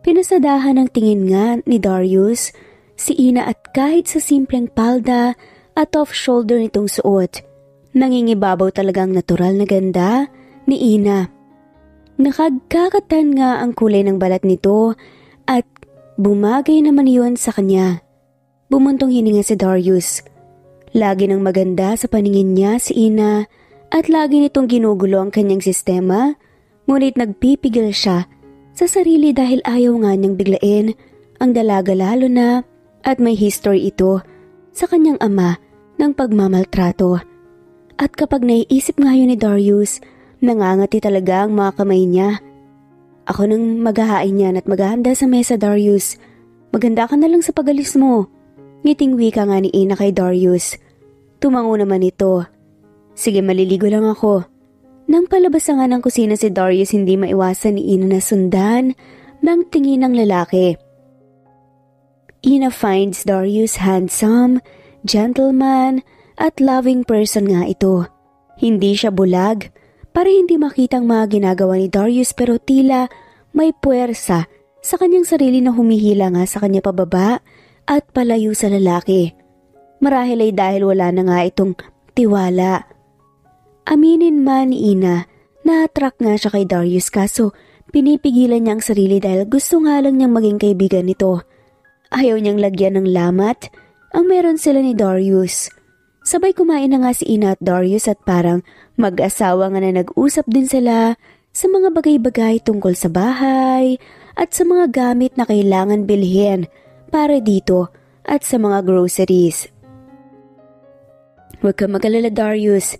Pinasadahan ng tingin nga ni Darius si Ina at kahit sa simpleng palda at off-shoulder nitong suot, nangingibabaw talagang natural na ganda ni Ina. Nakagkakatan nga ang kulay ng balat nito at bumagay naman iyon sa kanya. Bumuntong hininga si Darius. Lagi nang maganda sa paningin niya si Ina at lagi nitong ginugulo ang kanyang sistema, ngunit nagpipigil siya sa sarili dahil ayaw nga niyang biglain ang dalaga lalo na at may history ito sa kanyang ama ng pagmamaltrato. At kapag naiisip nga yun ni Darius, nangangati talaga ang mga kamay niya. Ako nang maghahain niyan at maghahanda sa mesa, Darius. Maganda ka na lang sa pagalis mo. Ngiting wika nga ni Ina kay Darius. Tumango naman ito. Sige, maliligo lang ako. Nang palabas nga ng kusina si Darius, hindi maiwasan ni Ina na sundan ng tingin ng lalaki. Ina finds Darius handsome, gentleman, at loving person nga ito. Hindi siya bulag, para hindi makitang mga ginagawa ni Darius pero tila may puwersa sa kanyang sarili na humihila nga sa kanya pababa at palayo sa lalaki. Marahil ay dahil wala na nga itong tiwala. Aminin man ni Ina, na-attract nga siya kay Darius kaso pinipigilan niya ang sarili dahil gusto nga lang niyang maging kaibigan nito. Ayaw niyang lagyan ng lamat ang meron sila ni Darius. Sabay kumain na nga si Ina at Darius at parang mag-asawa nga na nag-usap din sila sa mga bagay-bagay tungkol sa bahay at sa mga gamit na kailangan bilhin para dito at sa mga groceries. Huwag ka mag-alala, Darius.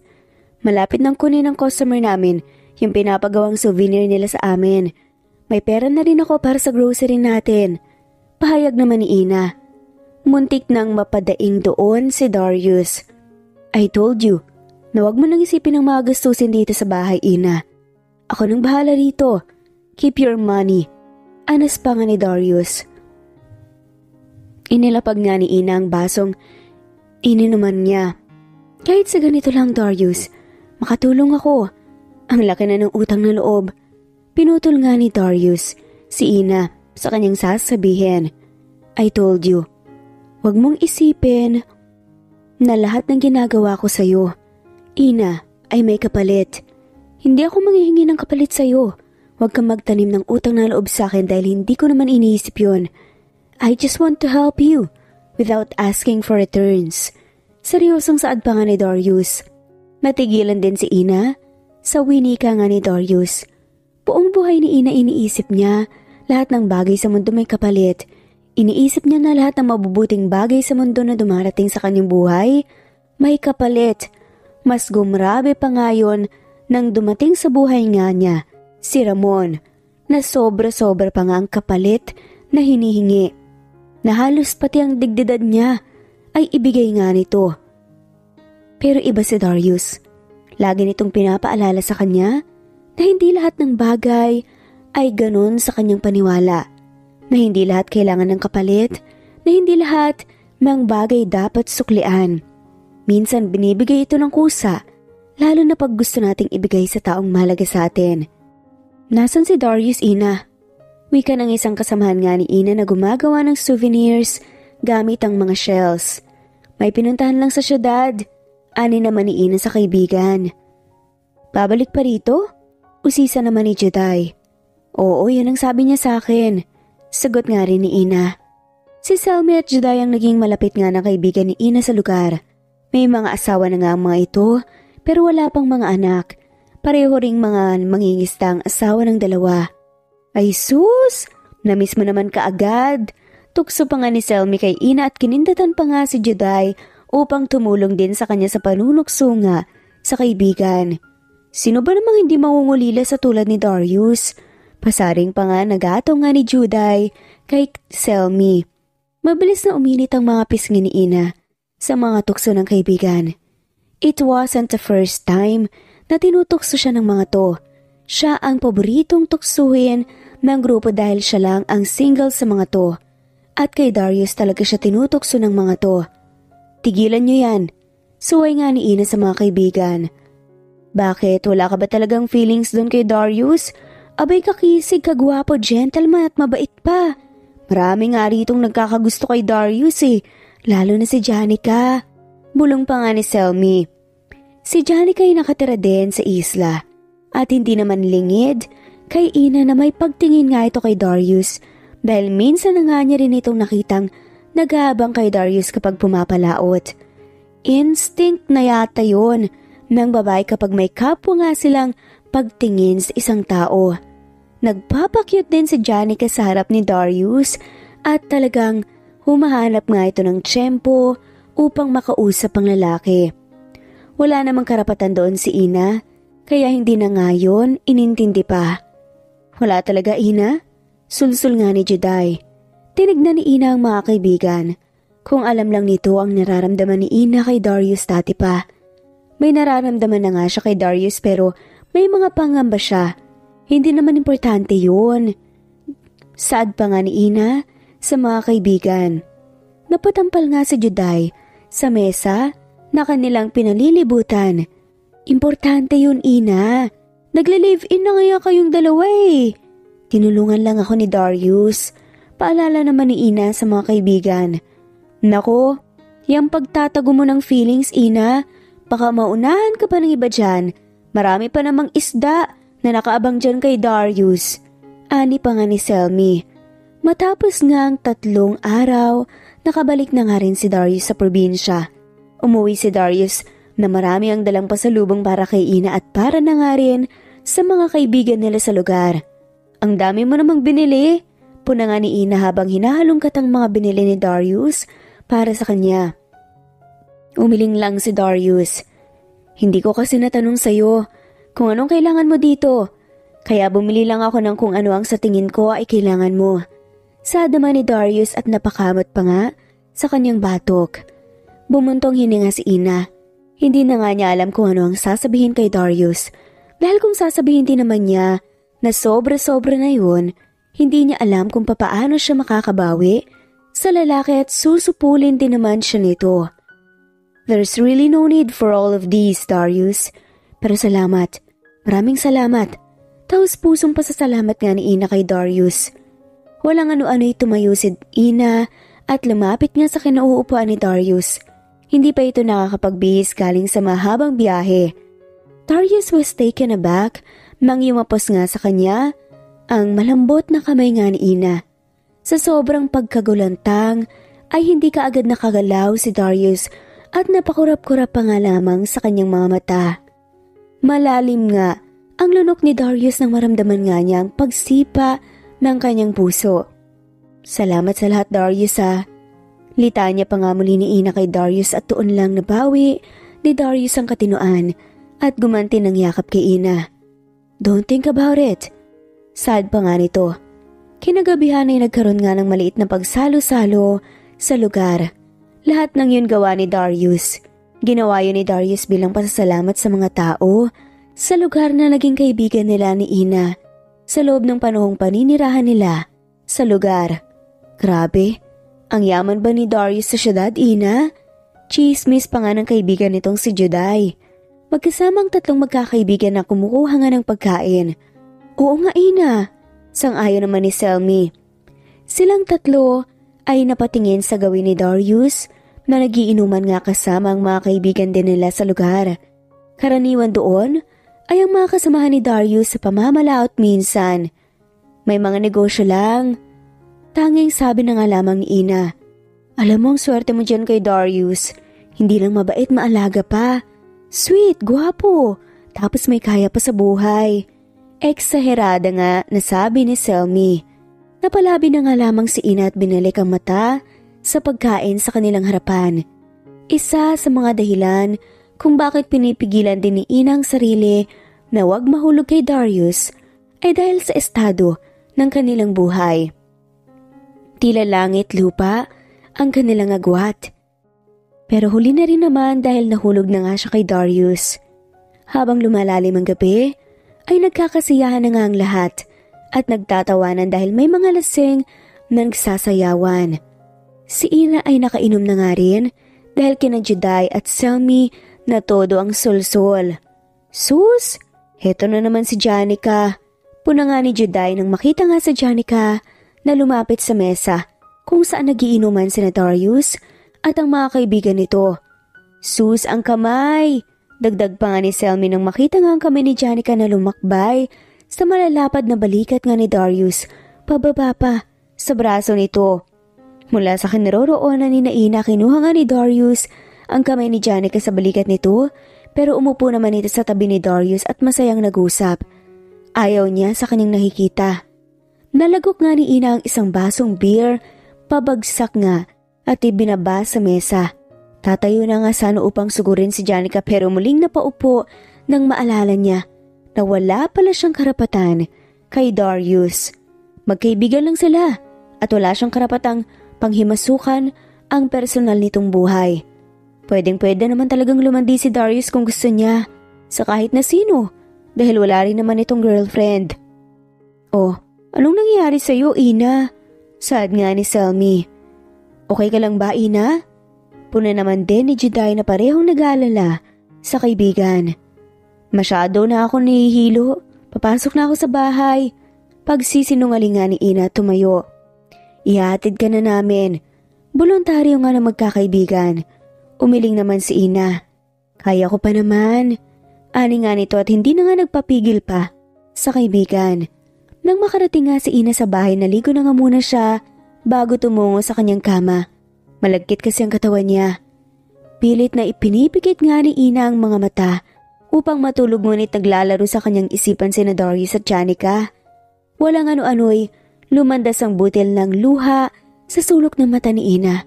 Malapit nang kunin ng customer namin yung pinapagawang souvenir nila sa amin. May pera na rin ako para sa grocery natin. Pahayag naman ni Ina. Muntik nang mapadaing doon si Darius. I told you na wag mo nang isipin ang mga gastusin dito sa bahay, Ina. Ako nang bahala rito. Keep your money. Anas pa nga ni Darius. Inilapag nga ni Ina ang basong ininuman niya. Kahit sa ganito lang, Darius, makatulong ako. Ang laki na ng utang na loob. Pinutol nga ni Darius si Ina sa kanyang sasabihin. I told you, wag mong isipin na lahat ng ginagawa ko sa'yo. Ina, ay may kapalit. Hindi ako manghihingi ng kapalit sa'yo. Huwag kang magtanim ng utang na loob sa akin dahil hindi ko naman iniisip yun. I just want to help you without asking for returns. Seryosong saad pa nga ni Darius. Natigilan din si Ina sa winika nga ni Darius. Buong buhay ni Ina iniisip niya lahat ng bagay sa mundo may kapalit. Iniisip niya na lahat ng mabubuting bagay sa mundo na dumarating sa kanyang buhay may kapalit. Mas gumrabe pa nga yun nang dumating sa buhay nga niya si Ramon na sobra-sobra pa nga ang kapalit na hinihingi. Na halos pati ang digdidad niya ay ibigay nga nito. Pero iba si Darius. Lagi nitong pinapaalala sa kanya na hindi lahat ng bagay ay ganun sa kanyang paniwala. Na hindi lahat kailangan ng kapalit, na hindi lahat ng bagay dapat suklian. Minsan binibigay ito ng kusa, lalo na pag gusto nating ibigay sa taong mahalaga sa atin. Nasaan si Darius, Ina? Wika ng isang kasamahan nga ni Ina na gumagawa ng souvenirs gamit ang mga shells. May pinuntahan lang sa syudad. Ani naman ni Ina sa kaibigan. Babalik pa rito? Usisa naman ni Juday. Oo, yan ang sabi niya sa akin. Sagot nga rin ni Ina. Si Selmy at Juday ang naging malapit nga ng kaibigan ni Ina sa lugar. May mga asawa na nga ang mga ito, pero wala pang mga anak. Pareho ring mga mangingistang asawa ng dalawa. Ay sus! Namiss mo naman kaagad. Tukso pa nga ni Selmy kay Ina at kinindatan pa nga si Juday upang tumulong din sa kanya sa panunukso nga sa kaibigan. Sino ba namang hindi mangungulila sa tulad ni Darius? Pasaring pa nga nagatong nga ni Juday kay Selmy. Mabilis na uminit ang mga pisngi ni Ina sa mga tukso ng kaibigan. It wasn't the first time na tinutukso siya ng mga to. Siya ang paboritong tuksuhin ng grupo dahil siya lang ang single sa mga to. At kay Darius talaga siya tinutukso ng mga to. Tigilan niyo yan. Suway nga ni Ina sa mga kaibigan. Bakit? Wala ka ba talagang feelings doon kay Darius? Abay kakisig, kagwapo, gentleman at mabait pa. Marami nga ritong nagkakagusto kay Darius eh. Lalo na si Janica. Bulong pa nga ni Selmy. Si Janica ay nakatira din sa isla. At hindi naman lingid kay Ina na may pagtingin nga ito kay Darius. Dahil minsan na nga niya rin itong nakitang nag-aabang kay Darius kapag pumapalaot. Instinct na yata yun ng babae kapag may kapwa nga silang pagtingin sa isang tao. Nagpapakyut din si Janica sa harap ni Darius at talagang humahanap nga ito ng tiyempo upang makausap ang lalaki. Wala namang karapatan doon si Ina, kaya hindi na nga yun inintindi pa. Wala talaga, Ina? Sulsul nga ni Juday. Tinignan ni Ina ang mga kaibigan. Kung alam lang nito ang nararamdaman ni Ina kay Darius dati pa. May nararamdaman na nga siya kay Darius pero may mga pangamba siya. Hindi naman importante yun. Saad pa nga ni Ina sa mga kaibigan. Napatampal nga si Juday sa mesa na kanilang pinalilibutan. Importante yun, Ina. Nagle-live-in na kaya kayong dalawa eh. Tinulungan lang ako ni Darius. Paalala naman ni Ina sa mga kaibigan. Nako, yung pagtatago mo ng feelings, Ina, baka maunahan ka pa ng iba dyan. Marami pa namang isda na nakaabang dyan kay Darius. Ani pa nga ni Selmy. Matapos nga ang 3 araw, nakabalik na nga rin si Darius sa probinsya. Umuwi si Darius na marami ang dalang pasalubong para kay Ina at para na nga rin sa mga kaibigan nila sa lugar. Ang dami mo namang binili. Puna nga ni Ina habang hinahalongkat ang mga binili ni Darius para sa kanya. Umiling lang si Darius. Hindi ko kasi natanong sa'yo kung anong kailangan mo dito. Kaya bumili lang ako ng kung ano ang sa tingin ko ay kailangan mo. Saad naman ni Darius at napakamot pa nga sa kanyang batok. Bumuntong hininga si Ina. Hindi na nga niya alam kung ano ang sasabihin kay Darius. Dahil kung sasabihin din naman niya na sobra-sobra na yun, hindi niya alam kung papaano siya makakabawi sa lalaki at susupulin din naman siya nito. There's really no need for all of these, Darius. Pero salamat. Maraming salamat. Taos pusong pasasalamat nga ni Ina kay Darius. Walang ano-ano'y tumayo si Ina at lumapit nga sa kinauupuan ni Darius. Hindi pa ito nakakapagbihis galing sa mahabang biyahe. Darius was taken aback nang yumapos nga sa kanya ang malambot na kamay nga ni Ina. Sa sobrang pagkagulantang ay hindi kaagad nakagalaw si Darius at napakurap-kurap pa nga lamang sa kanyang mga mata. Malalim nga ang lunok ni Darius nang maramdaman nga niya ang pagsipa ng kanyang puso. Salamat sa lahat, Darius ha. Litanya pa nga muli ni Ina kay Darius at tuon lang nabawi ni Darius ang katinuan at gumanti ng yakap kay Ina. Don't think about it. Sad pa nga nito. Kinagabihan ay nagkaroon nga ng maliit na pagsalo-salo sa lugar. Lahat ng yun gawa ni Darius. Ginawa yun ni Darius bilang pasasalamat sa mga tao sa lugar na naging kaibigan nila ni Ina sa loob ng panahong paninirahan nila sa lugar. Grabe, ang yaman ba ni Darius sa syudad, Ina? Chismis pa nga ng kaibigan nitong si Juday. Magkasamang tatlong magkakaibigan na kumukuha nga ng pagkain. Oo nga, Ina. Sang-ayon naman ni Selmy. Silang tatlo ay napatingin sa gawin ni Darius na nagiinuman nga kasama ang mga kaibigan din nila sa lugar. Karaniwan doon ay ang mga kasamahan ni Darius sa pamamalaot minsan. May mga negosyo lang. Tanging sabi na nga lamang ni Ina, alam mo ang swerte mo dyan kay Darius. Hindi lang mabait, maalaga pa. Sweet, gwapo. Tapos may kaya pa sa buhay. Eksaherada nga nasabi ni Selmy. Napalabi na nga lamang si Ina at binalik ang mata sa pagkain sa kanilang harapan. Isa sa mga dahilan kung bakit pinipigilan din ni Ina ang sarili na wag mahulog kay Darius ay dahil sa estado ng kanilang buhay. Tila langit lupa ang kanilang agwat. Pero huli na rin naman dahil nahulog na nga siya kay Darius. Habang lumalalim ang gabi, ay nagkakasiyahan na nga ang lahat at nagtatawanan dahil may mga lasing na nagsasayawan. Si Ina ay nakainom na nga rin dahil kina Juday at Selmy na todo ang sulsol. Sus! Heto na naman si Janica. Puna nga ni Juday nang makita nga sa Janica na lumapit sa mesa kung saan nagiinuman sina Darius at ang mga kaibigan nito. Sus ang kamay! Dagdag pa nga ni Selmy nang makita nga ang kamay ni Janica na lumakbay sa malalapad na balikat nga ni Darius, pababa pa sa braso nito. Mula sa kinaroroonan ni Ina, kinuha nga ni Darius ang kamay ni Janica sa balikat nito pero umupo naman ito sa tabi ni Darius at masayang nag-usap. Ayaw niya sa kanyang nakikita. Nalagok nga ni Ina ang isang basong beer, pabagsak nga at ibinaba sa mesa. Tatayo na nga sana upang sugurin si Janica pero muling napaupo nang maalala niya na wala pala siyang karapatan kay Darius. Magkaibigan lang sila at wala siyang karapatang panghimasukan ang personal nitong buhay. Pwedeng-pwede naman talagang lumandi si Darius kung gusto niya sa kahit na sino dahil wala rin naman itong girlfriend. Oh, anong nangyayari sa'yo, Ina? Sad nga ni Selmy. Okay ka lang ba, Ina? Puna naman din ni Juday na parehong nag-aalala sa kaibigan. Masyado na ako nahihilo. Papasok na ako sa bahay. Pagsisinungalingan ni Ina tumayo. Ihatid ka na namin. Voluntaryo nga na magkakaibigan. Umiling naman si Ina. Kaya ko pa naman. Ani nga nito at hindi na nga nagpapigil pa sa kaibigan. Nang makarating nga si Ina sa bahay, naligo na nga muna siya bago tumungo sa kanyang kama. Malagkit kasi ang katawan niya. Pilit na ipinipikit nga ni Ina ang mga mata upang matulog, ngunit naglalaro sa kanyang isipan sina Darius at Janica. Walang ano-ano'y lumandas ang butil ng luha sa sulok ng mata ni Ina.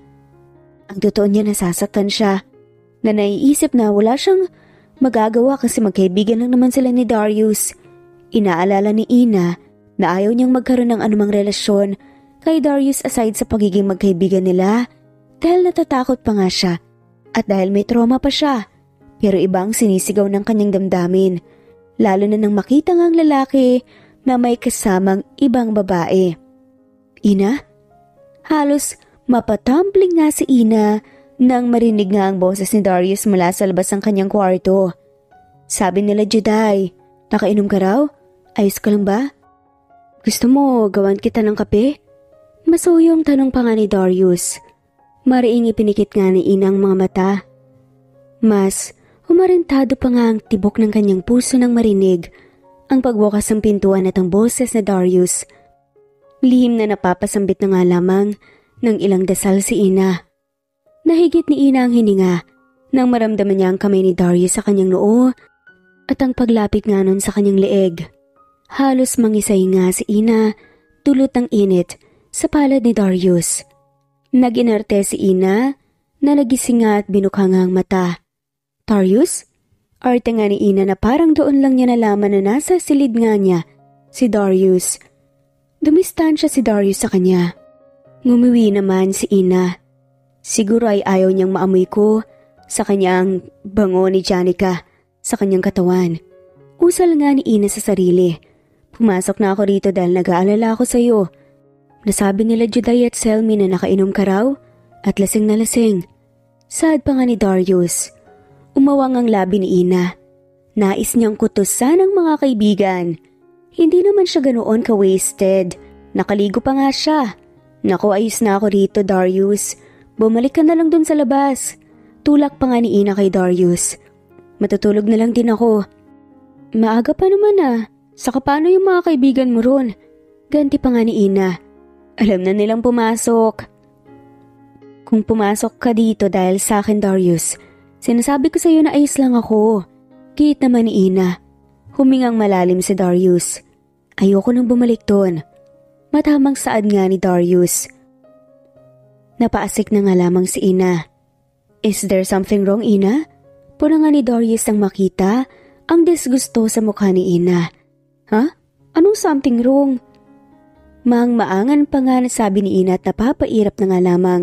Ang totoo niya, nasasaktan siya na naiisip na wala siyang magagawa kasi magkaibigan lang naman sila ni Darius. Inaalala ni Ina na ayaw niyang magkaroon ng anumang relasyon kay Darius aside sa pagiging magkaibigan nila dahil natatakot pa nga siya at dahil may trauma pa siya. Pero ibang sinisigaw ng kanyang damdamin, lalo na nang makita nga ang lalaki na may kasamang ibang babae. Ina? Halos mapatumbling nga si Ina nang marinig nga ang boses ni Darius mula sa labas ng kanyang kwarto. Sabi nila, Juday, nakainom ka raw? Ayos ka lang ba? Gusto mo gawan kita ng kape? Masuyong tanong pa nga ni Darius. Mariing ipinikit nga ni Ina ang mga mata. Mas Humarintado pa nga ang tibok ng kanyang puso nang marinig ang pagbukas ng pintuan at ang boses na Darius. Lihim na napapasambit na nga lamang ng ilang dasal si Ina. Nahigit ni Ina ang hininga nang maramdaman niya ang kamay ni Darius sa kanyang noo at ang paglapit nga nun sa kanyang leeg. Halos mangisay nga si Ina dulot ng init sa palad ni Darius. Nag-inarte si Ina na nagising nga at binukha nga ang mata. Darius? Arte nga ni Ina na parang doon lang niya nalaman na nasa silid nga niya si Darius. Dumistansya si Darius sa kanya. Ngumiwi naman si Ina. Siguro ay ayaw niyang maamoy ko sa kanyang bango ni Janica sa kanyang katawan. Usal nga ni Ina sa sarili. Pumasok na ako rito dahil nag-aalala ako sa iyo. Nasabi nila Juday at Selmy na nakainom ka raw at lasing na lasing. Sad pa nga ni Darius. Umawang ang labi ni Ina. Nais niyang kutusan ang mga kaibigan. Hindi naman siya ganoon ka-wasted. Nakaligo pa nga siya. Naku, ayos na ako rito, Darius. Bumalik ka na lang dun sa labas. Tulak pa nga ni Ina kay Darius. Matutulog na lang din ako. Maaga pa naman Saka paano yung mga kaibigan mo ron? Ganti pa nga ni Ina. Alam na nilang pumasok. Kung pumasok ka dito dahil sa akin, Darius, sinasabi ko sa iyo na ayos lang ako. Gihit naman ni Ina. Humingang malalim si Darius. Ayoko nang bumalik doon. Matamang saad nga ni Darius. Napaasik na nga lamang si Ina. Is there something wrong, Ina? Puna nga ni Darius nang makita ang disgusto sa mukha ni Ina. Ha? Anong something wrong? Maang-maangan pa nga nasabi ni Ina at napapairap na nga lamang.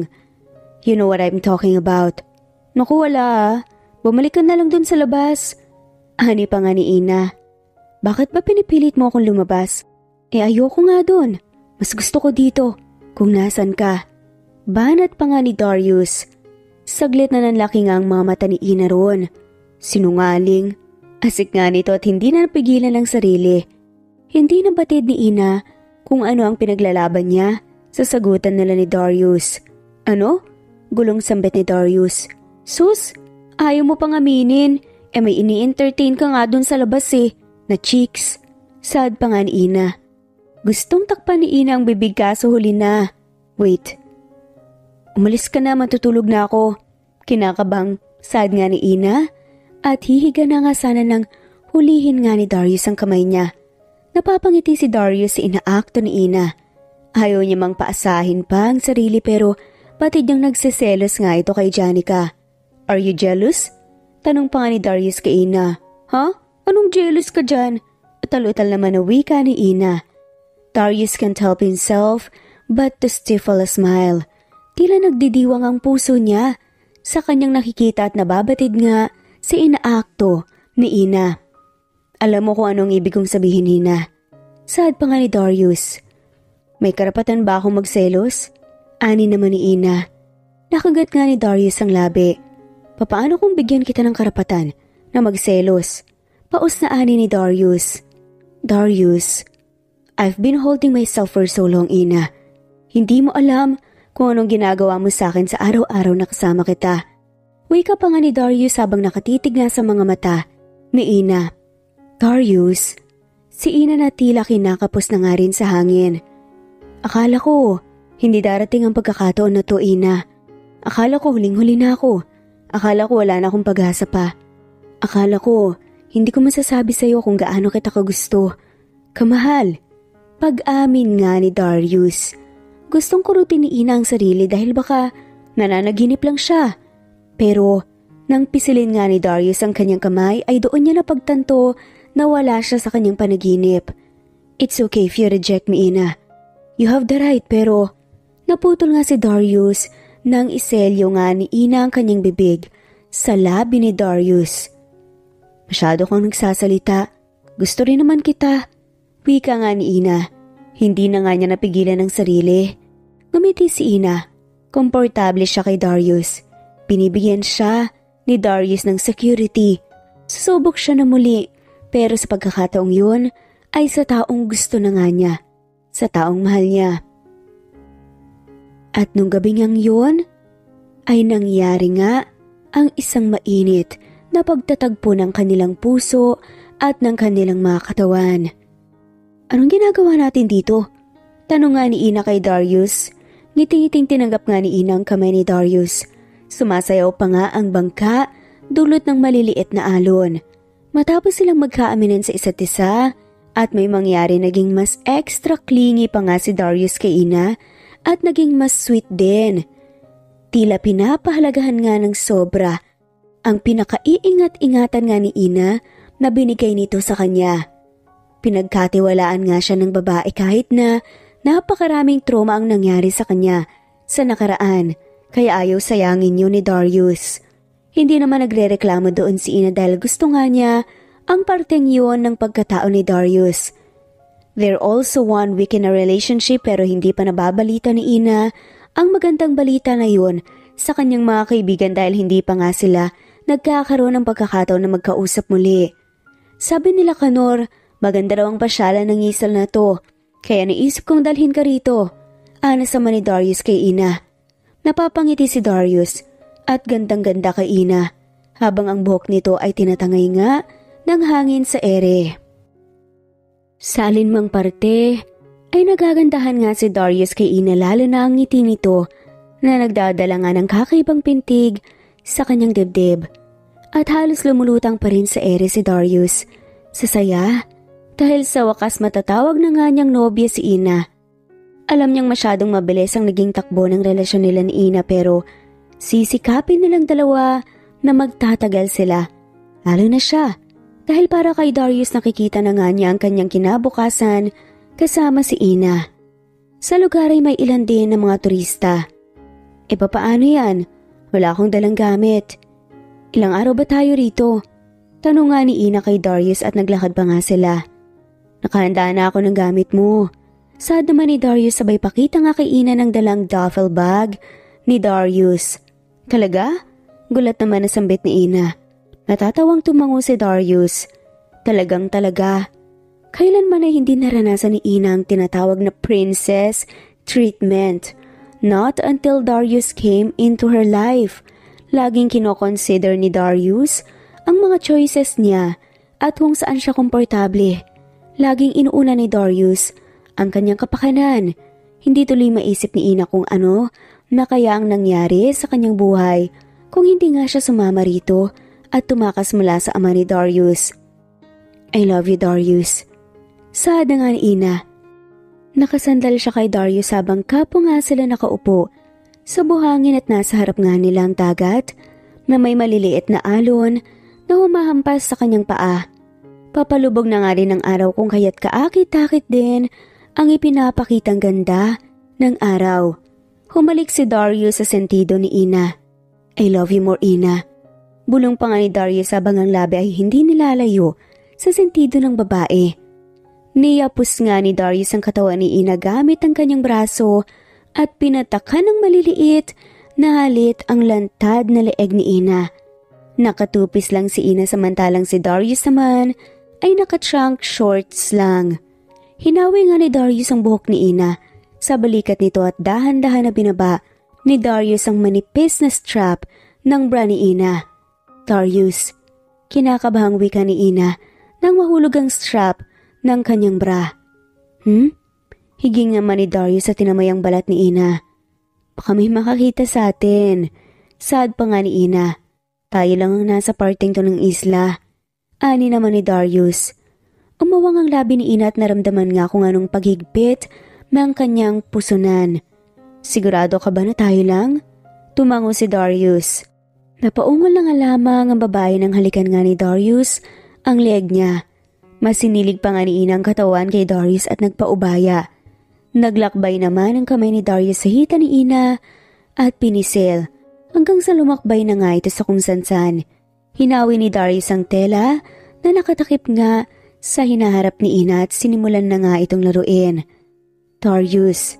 You know what I'm talking about. Naku, wala Bumalik ka na lang dun sa labas. Ani pa nga ni Ina. Bakit ba pinipilit mo akong lumabas? Ayoko nga dun. Mas gusto ko dito. Kung nasan ka. Banat pa nga ni Darius. Saglit na nanlaki nga ang mga mata ni Ina roon. Sinungaling. Asik nga nito at hindi na napigilan ng sarili. Hindi na batid ni Ina kung ano ang pinaglalaban niya sa sagutan nila ni Darius. Ano? Gulong sambit ni Darius. Sus, ayaw mo pang aminin. May ini-entertain ka nga dun sa labas na chicks. Sad pa nga ni Ina. Gustong takpan ni Ina ang bibig kaso huli na. Wait. Umalis ka na, matutulog na ako. Kinakabang sad nga ni Ina at hihiga na nga sana nang hulihin nga ni Darius ang kamay niya. Napapangiti si Darius sa inaakto ni Ina. Ayaw niya mang paasahin pa ang sarili pero batid niyang nagsiselos nga ito kay Janica. Are you jealous? Tanong pa nga ni Darius kay Ina. Ha? Anong jealous ka dyan? Tal-utal naman na wika ni Ina. Darius can't help himself but to stifle a smile. Tila nagdidiwang ang puso niya sa kanyang nakikita at nababatid nga sa inaakto ni Ina. Alam mo kung anong ibig kong sabihin, Ina. Sad pa nga ni Darius. May karapatan ba akong magselos? Ani naman ni Ina. Nakagat nga ni Darius ang labi. Papaano kung bigyan kita ng karapatan na magselos? Paus na ani ni Darius. Darius, I've been holding myself for so long, Ina. Hindi mo alam kung anong ginagawa mo sa akin sa araw-araw na kasama kita. Wake up pa nga ni Darius habang nakatitig nga sa mga mata ni Ina. Darius, si Ina na tila kinakapos na nga rin sa hangin. Akala ko, hindi darating ang pagkakataon na to, Ina. Akala ko huling-huli na ako. Akala ko wala na akong pag-asa pa. Akala ko, hindi ko masasabi sa'yo kung gaano kita kagusto. Kamahal. Pag-amin nga ni Darius. Gustong kurutin ni Ina ang sarili dahil baka nananaginip lang siya. Pero, nang pisilin nga ni Darius ang kanyang kamay ay doon niya napagtanto na wala siya sa kanyang panaginip. It's okay if you reject me, Ina. You have the right, pero naputol nga si Darius nang iselyo nga ni Ina ang kanyang bibig sa labi ni Darius. Masyado kang nagsasalita. Gusto rin naman kita. Wika nga ni Ina. Hindi na nga niya napigilan ang sarili. Ngumiti si Ina. Komportable siya kay Darius. Binibigyan siya ni Darius ng security. Susubok siya na muli. Pero sa pagkakataong yun ay sa taong gusto na nga niya. Sa taong mahal niya. At nung gabi niyang yun ay nangyari nga ang isang mainit na pagtatagpo ng kanilang puso at ng kanilang mga katawan. Anong ginagawa natin dito? Tanong nga ni Ina kay Darius. Ngiting-ngiting tinanggap nga ni Ina ang kamay ni Darius. Sumasayaw pa nga ang bangka dulot ng maliliit na alon. Matapos silang magkaaminan sa isa't isa at may mangyari, naging mas extra clingy pa nga si Darius kay Ina at naging mas sweet din. Tila pinapahalagahan nga ng sobra ang pinakaiingat-ingatan nga ni Ina na binigay nito sa kanya. Pinagkatiwalaan nga siya ng babae kahit na napakaraming trauma ang nangyari sa kanya sa nakaraan, kaya ayaw sayangin yun ni Darius. Hindi naman nagrereklamo doon si Ina dahil gusto nga niya ang parteng yun ng pagkatao ni Darius. They're also 1 week in a relationship pero hindi pa nababalita ni Ina ang magandang balita na yun sa kanyang mga kaibigan dahil hindi pa nga sila nagkakaroon ng pagkakataon na magkausap muli. Sabi nila Kanor, maganda raw ang pasyalan ng isal na to, kaya naisip kong dalhin ka rito. Anas naman ni Darius kay Ina. Napapangiti si Darius at gandang-ganda kay Ina habang ang buhok nito ay tinatangay nga ng hangin sa ere. Sa alinmang parte ay nagagandahan nga si Darius kay Ina lalo na ang ngiti nito na nagdadala nga ng kakaibang pintig sa kanyang dibdib. At halos lumulutang pa rin sa ere si Darius sa saya dahil sa wakas matatawag na nga niyang nobya si Ina. Alam niyang masyadong mabilis ang naging takbo ng relasyon nila ni Ina pero sisikapin nilang dalawa na magtatagal sila. Lalo na siya dahil para kay Darius nakikita na nga niya ang kanyang kinabukasan kasama si Ina. Sa lugar ay may ilan din na mga turista. E papaano yan? Wala akong dalang gamit. Ilang araw ba tayo rito? Tanong nga ni Ina kay Darius at naglakad pa nga sila. Nakahanda na ako ng gamit mo. Sad naman ni Darius sabay pakita nga kay Ina ng dalang duffel bag ni Darius. Talaga? Gulat naman na sambit ni Ina. Natatawang tumango si Darius. Talagang talaga. Kailanman ay hindi naranasan ni Ina ang tinatawag na princess treatment. Not until Darius came into her life. Laging kinoconsider ni Darius ang mga choices niya at kung saan siya komportable. Laging inuuna ni Darius ang kanyang kapakanan. Hindi tuloy maisip ni Ina kung ano na kaya ang nangyari sa kanyang buhay kung hindi nga siya sumama rito at tumakas mula sa ama ni Darius. I love you, Darius. Sad na nga ni Ina. Nakasandal siya kay Darius habang kapo nga sila nakaupo sa buhangin at nasa harap nga nila ang dagat na may maliliit na alon na humahampas sa kanyang paa. Papalubog na nga rin ang araw kung kaya't kaakit-takit din ang ipinapakitang ganda ng araw. Humalik si Darius sa sentido ni Ina. I love you more, Ina. Bulong pa nga ni Darius habang ang labi ay hindi nilalayo sa sentido ng babae. Niyapos nga ni Darius ang katawan ni Ina gamit ang kanyang braso at pinatakan ng maliliit na halit ang lantad na leeg ni Ina. Nakatupis lang si Ina samantalang si Darius naman ay nakatrunk shorts lang. Hinawi nga ni Darius ang buhok ni Ina sa balikat nito at dahan-dahan na binaba ni Darius ang manipis na strap ng bra ni Ina. Darius, kinakabahang wika ni Ina nang mahulog ang strap ng kanyang bra. Higing naman ni Darius sa tinamayang balat ni Ina. Baka may makakita sa atin. Sad pa nga ni Ina. Tayo lang ang nasa parting to ng isla. Ani naman ni Darius. Umawang ang labi ni Ina at naramdaman nga kung anong paghigpit ng kanyang pusonan. Sigurado ka ba na tayo lang? Tumango si Darius. Napaungol na nga lamang ang babae nang halikan nga ni Darius ang leeg niya. Masinilig pa nga ni Ina ang katawan kay Darius at nagpaubaya. Naglakbay naman ang kamay ni Darius sa hita ni Ina at pinisil hanggang sa lumakbay na nga ito sa kung san-san. Hinawi ni Darius ang tela na nakatakip nga sa hinaharap ni Ina at sinimulan na nga itong laruin. Darius,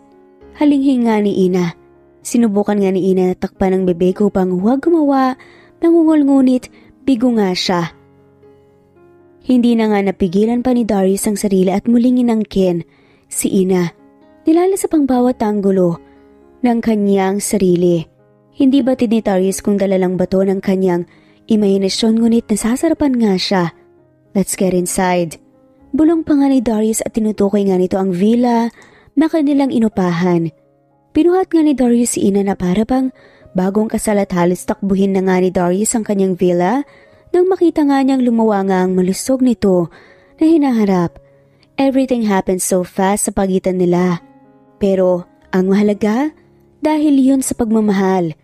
halinghin nga ni Ina. Sinubukan nga ni Ina na takpan ng bebek upang huwag gumawa ng ungol ngunit bigo nga siya. Hindi na nga napigilan pa ni Darius ang sarili at muling inangkin si Ina. Nilalasap ang bawat anggulo ng kanyang sarili. Hindi batid ni Darius kung dalalang bato ng kanyang Imahinasyon ngunit nasasarapan nga siya. Let's get inside. Bulong pa nga ni Darius at tinutukoy nga nito ang villa na kanilang inupahan. Pinuhat nga ni Darius si Ina na para bang bagong kasal at halos takbuhin na nga ni Darius ang kanyang villa nang makita nga niyang lumawa nga ang malusog nito na hinaharap. Everything happened so fast sa pagitan nila. Pero ang mahalaga, dahil yun sa pagmamahal.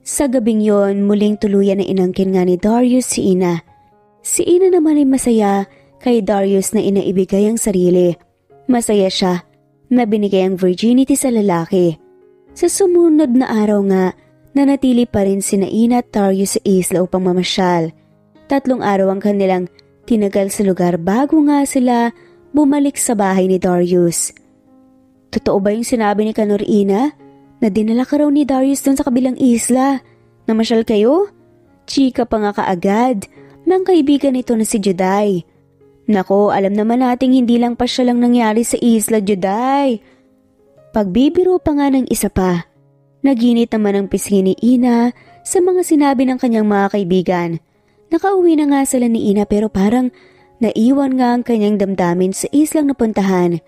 Sa gabing yon, muling tuluyan na inangkin nga ni Darius si Ina. Si Ina naman ay masaya kay Darius na inaibigay ang sarili. Masaya siya na binigay ang virginity sa lalaki. Sa sumunod na araw nga, nanatili pa rin sina Ina at Darius sa isla upang mamasyal. 3 araw ang kanilang tinagal sa lugar bago nga sila bumalik sa bahay ni Darius. Totoo ba yung sinabi ni Kanor, Ina? Na dinala ka raw ni Darius doon sa kabilang isla. Namasyal kayo? Chika pa nga kaagad ng kaibigan nito na si Juday. Nako, alam naman nating hindi lang pa siya lang nangyari sa isla, Juday. Pagbibiro pa nga ng isa pa. Naginit naman ang pisngi ni Ina sa mga sinabi ng kanyang mga kaibigan. Nakauwi na nga sila ni Ina pero parang naiwan nga ang kanyang damdamin sa islang napuntahan.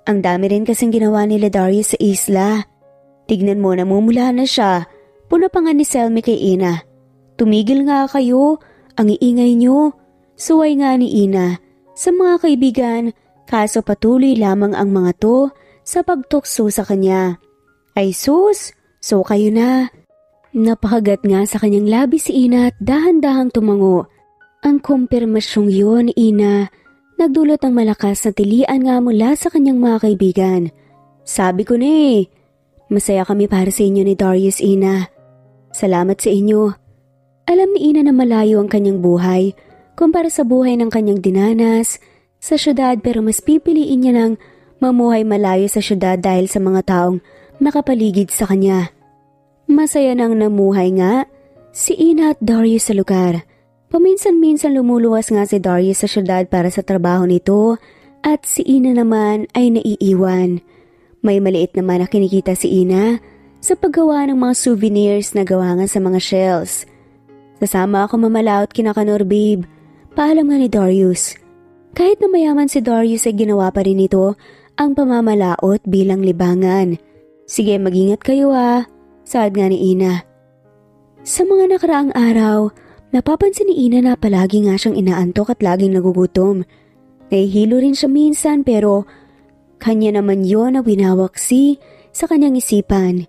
Ang dami rin kasing ginawa nila Darius sa isla. Tignan mo, namumula na siya. Puna pa nga ni Selmy kay Ina. Tumigil nga kayo, ang iingay nyo. Suway nga ni Ina sa mga kaibigan, kaso patuloy lamang ang mga to sa pagtukso sa kanya. Ay sus, so kayo na. Napakagat nga sa kanyang labi si Ina at dahan-dahang tumango. Ang kumpirmasyong yun, Ina, nagdulot ng malakas na tilian nga mula sa kanyang mga kaibigan. Sabi ko na eh. Masaya kami para sa inyo ni Darius, Ina. Salamat sa inyo. Alam ni Ina na malayo ang kanyang buhay kumpara sa buhay ng kanyang dinanas sa syudad pero mas pipiliin niya ng mamuhay malayo sa syudad dahil sa mga taong nakapaligid sa kanya. Masaya nang namuhay nga si Ina at Darius sa lugar. Paminsan-minsan lumuluwas nga si Darius sa syudad para sa trabaho nito at si Ina naman ay naiiwan. May maliit naman na kinikita si Ina sa paggawa ng mga souvenirs na gawa nga sa mga shells. Sasama ako mamalaot kina Kanor, babe. Paalam nga ni Darius. Kahit na mayaman si Darius ay ginawa pa rin ito ang pamamalaot bilang libangan. Sige, mag-ingat kayo saad nga ni Ina. Sa mga nakaraang araw, napapansin ni Ina na palagi nga siyang inaantok at laging nagugutom. Nahihilo rin siya minsan pero kanya naman yon na winawaksi sa kanyang isipan.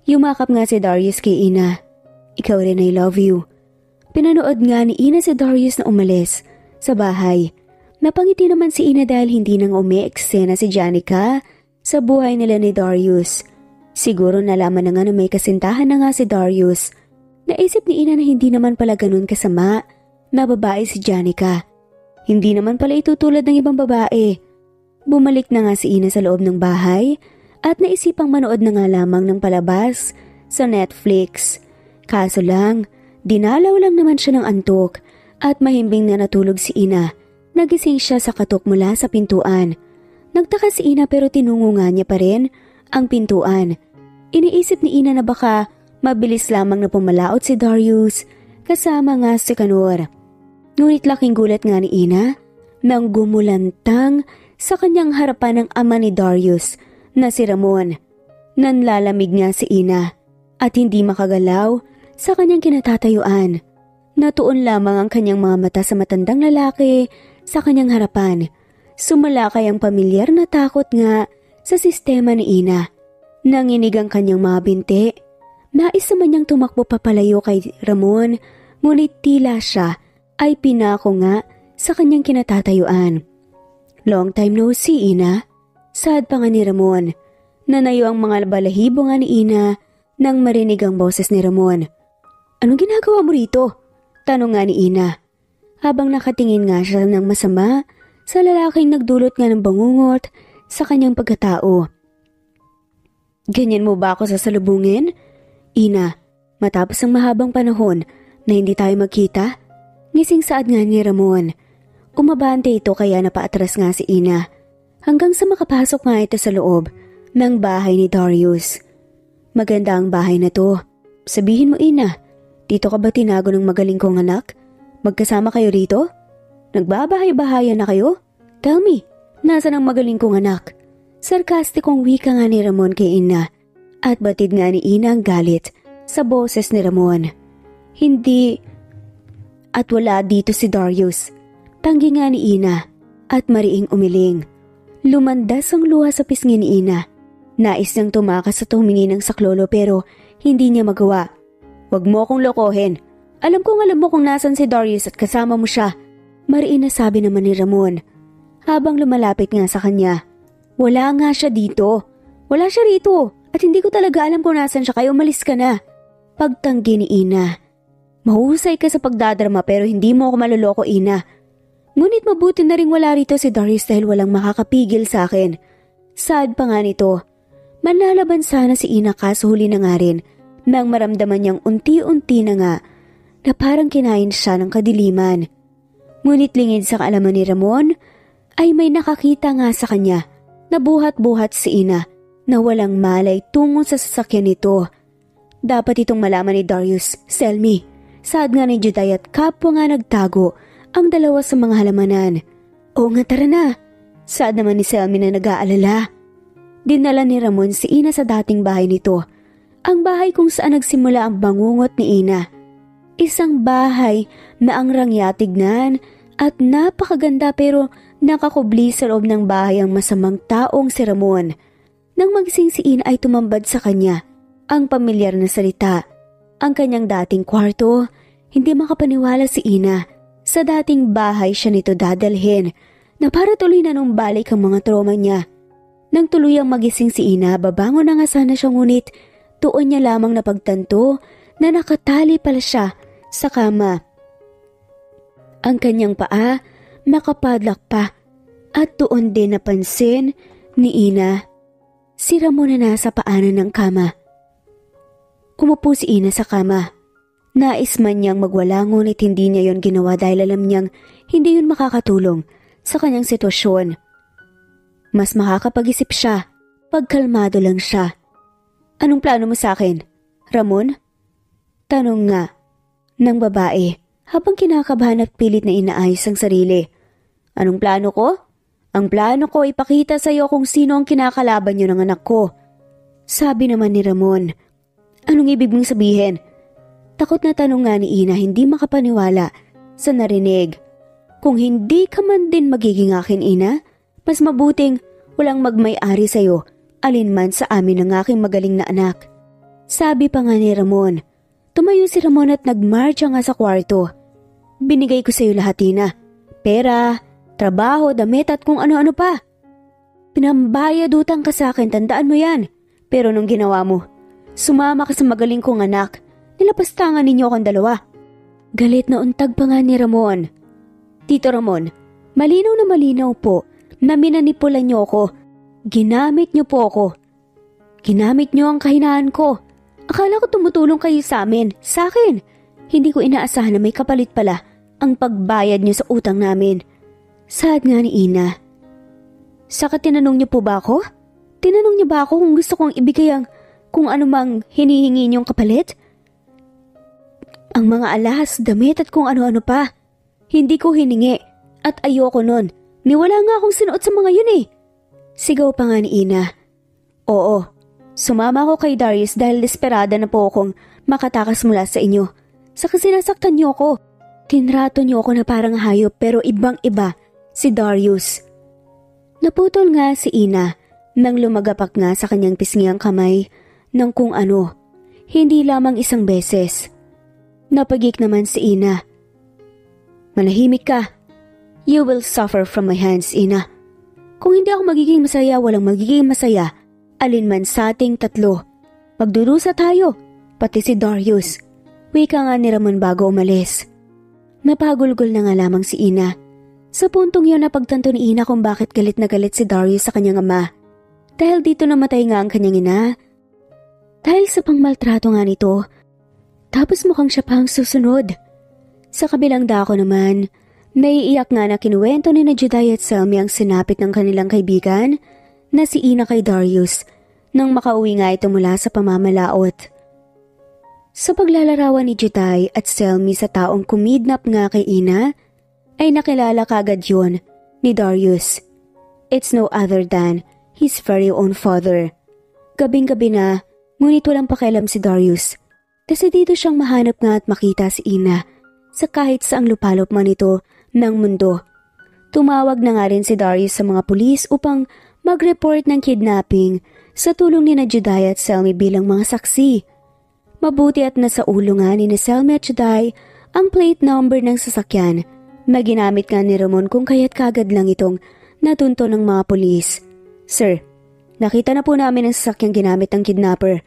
Yumakap nga si Darius kay Ina. Ikaw rin, I love you. Pinanood nga ni Ina si Darius na umalis sa bahay. Napangiti naman si Ina dahil hindi nang umi-eksena si Janica sa buhay nila ni Darius. Siguro nalaman na nga na may kasintahan na nga si Darius. Naisip ni Ina na hindi naman pala ganun kasama na babae si Janica. Hindi naman pala itutulad ng ibang babae. Bumalik na nga si Ina sa loob ng bahay at naisipang manood na nga lamang ng palabas sa Netflix. Kaso lang, dinalaw lang naman siya ng antok at mahimbing na natulog si Ina. Nagising siya sa katok mula sa pintuan. Nagtaka si Ina pero tinungo nga niya pa rin ang pintuan. Iniisip ni Ina na baka mabilis lamang na pumalaot si Darius kasama nga si Kanor. Ngunit laking gulat nga ni Ina nang gumulantang sa kanyang harapan ng ama ni Darius na si Ramon. Nanlalamig nga si Ina at hindi makagalaw sa kanyang kinatatayuan. Natuon lamang ang kanyang mga mata sa matandang lalaki sa kanyang harapan. Sumalakay ang pamilyar na takot nga sa sistema ni Ina. Nanginig ang kanyang mga binti. Nais naman niyang tumakbo papalayo kay Ramon, ngunit tila siya ay pinako nga sa kanyang kinatatayuan. Long time no see, Ina. Saad pa nga ni Ramon. Nanayo ang mga balahibo nga ni Ina nang marinig ang boses ni Ramon. Anong ginagawa mo rito? Tanong nga ni Ina. Habang nakatingin nga siya ng masama sa lalaking nagdulot nga ng bangungot sa kanyang pagkatao. Ganyan mo ba ako sasalubungin? Ina, matapos ang mahabang panahon na hindi tayo magkita? Ngising saad nga ni Ramon. Umabante ito kaya napaatras nga si Ina. Hanggang sa makapasok nga ito sa loob ng bahay ni Darius. Maganda ang bahay na to. Sabihin mo, Ina, dito ka ba tinago ng magaling kong anak? Magkasama kayo rito? Nagbabahay-bahayan na kayo? Tell me, nasaan ang magaling kong anak? Sarkastikong wika nga ni Ramon kay Ina at batid nga ni Ina ang galit sa boses ni Ramon. Hindi at wala dito si Darius. Tanggi nga ni Ina at mariing umiling. Lumandas ang luha sa pisngi ni Ina. Nais niyang tumakas at humingi ng saklolo pero hindi niya magawa. Huwag mo akong lokohin. Alam mo kung nasan si Darius at kasama mo siya. Mariin na sabi naman ni Ramon. Habang lumalapit nga sa kanya. Wala nga siya dito. Wala siya rito. At hindi ko talaga alam kung nasan siya kaya umalis ka na. Pagtanggi ni Ina. Mahusay ka sa pagdadrama pero hindi mo ako maloloko, Ina. Ngunit mabuti na rin wala rito si Darius dahil walang makakapigil sa akin. Sad pa nga nito. Manlalaban sana si Ina kaso huli na nga rin nang maramdaman niyang unti-unti na nga na parang kinain siya ng kadiliman. Ngunit lingid sa kaalaman ni Ramon ay may nakakita nga sa kanya na buhat-buhat si Ina na walang malay tungo sa sasakyan nito. Dapat itong malaman ni Darius, Selmy. Saad nga ni Juday at kapwa nga nagtago ang dalawa sa mga halamanan. Oo nga, tara na. Saad naman ni Selmy na nag-aalala. Dinala ni Ramon si Ina sa dating bahay nito. Ang bahay kung saan nagsimula ang bangungot ni Ina. Isang bahay na ang rangya tignan at napakaganda pero nakakubli sa loob ng bahay ang masamang taong si Ramon. Nang magising si Ina ay tumambad sa kanya ang pamilyar na salita. Ang kanyang dating kwarto, hindi makapaniwala si Ina. Sa dating bahay siya nito dadalhin na para tuloy na numbalik ang mga trauma niya. Nang tuluyang magising si Ina, babangon na nga sana siya ngunit tuon niya lamang napagtanto na nakatali pala siya sa kama. Ang kanyang paa nakapadlak pa at tuon din napansin ni Ina si Ramon na nasa paanan ng kama. Umupo si Ina sa kama. Nais man niyang magwala ngunit hindi niya yon ginawa dahil alam niyang hindi yun makakatulong sa kanyang sitwasyon. Mas makakapag-isip siya pag kalmado lang siya. Anong plano mo sa akin, Ramon? Tanong nga ng babae habang kinakabahan at pilit na inaayos ang sarili. Anong plano ko? Ang plano ko ipakita sa iyo kung sino ang kinakalaban niyo ng anak ko. Sabi naman ni Ramon. Anong ibig mong sabihin? Takot na tanong nga ni Ina hindi makapaniwala sa narinig. Kung hindi ka man din magiging akin, Ina, mas mabuting walang magmay-ari sa'yo, alinman sa amin ng aking magaling na anak. Sabi pa nga ni Ramon. Tumayo si Ramon at nagmarcha nga sa kwarto. Binigay ko sa'yo lahat, Ina. Pera, trabaho, damit at kung ano-ano pa. Pinambayad utang ka sa akin, tandaan mo yan. Pero nung ginawa mo, sumama ka sa magaling kong anak. Nilapastangan ninyo akong dalawa. Galit na untag pa nga ni Ramon. Tito Ramon, malinaw na malinaw po na minanipulan niyo ako. Ginamit niyo po ako. Ginamit niyo ang kahinaan ko. Akala ko tumutulong kayo sa amin, sa akin. Hindi ko inaasahan na may kapalit pala ang pagbayad niyo sa utang namin. Saad nga ni Ina. Saka tinanong niyo po ba ako? Tinanong niyo ba ako kung gusto kong ibigay ang kung anumang hinihingi niyong kapalit? Ang mga alahas, damit at kung ano-ano pa. Hindi ko hiningi at ayoko nun. Niwala nga akong sinuot sa mga yun eh. Sigaw pa nga ni Ina. Oo, sumama ako kay Darius dahil desperada na po akong makatakas mula sa inyo. Saka sinasaktan niyo ako. Tinrato niyo ako na parang hayop pero ibang-iba si Darius. Naputol nga si Ina nang lumagapak nga sa kanyang pisngi ang kamay ng kung ano. Hindi lamang isang beses. Napagik naman si Ina. Manahimik ka. You will suffer from my hands, Ina. Kung hindi ako magiging masaya, walang magiging masaya. Alinman sa ating tatlo. Magdurusa tayo, pati si Darius. Wika nga ni Ramon bago umalis. Napagulgol na nga lamang si Ina. Sa puntong yun napagtanto ni Ina kung bakit galit na galit si Darius sa kanyang ama. Dahil dito namatay nga ang kanyang ina. Dahil sa pangmaltrato nga nito. Tapos mukhang siya pa ang susunod. Sa kabilang dako naman, naiiyak nga na kinuwento ni Juday at Selmy ang sinapit ng kanilang kaibigan na si Ina kay Darius nang makauwi nga ito mula sa pamamalaot. Sa paglalarawan ni Juday at Selmy sa taong kumidnap nga kay Ina, ay nakilala kagad yun ni Darius. It's no other than his very own father. Gabing-gabi na, ngunit walang pakialam si Darius. Desidido siyang mahanap nga at makita si Ina sa kahit saang lupalop man ito ng mundo. Tumawag na nga rin si Darius sa mga pulis upang mag-report ng kidnapping sa tulong ni Juday at Selmy bilang mga saksi. Mabuti at nasa ulo nga ni Selmy at Juday ang plate number ng sasakyan na ginamit nga ni Ramon kung kaya't kagad lang itong natunto ng mga pulis. Sir, nakita na po namin ang sasakyang ginamit ng kidnapper.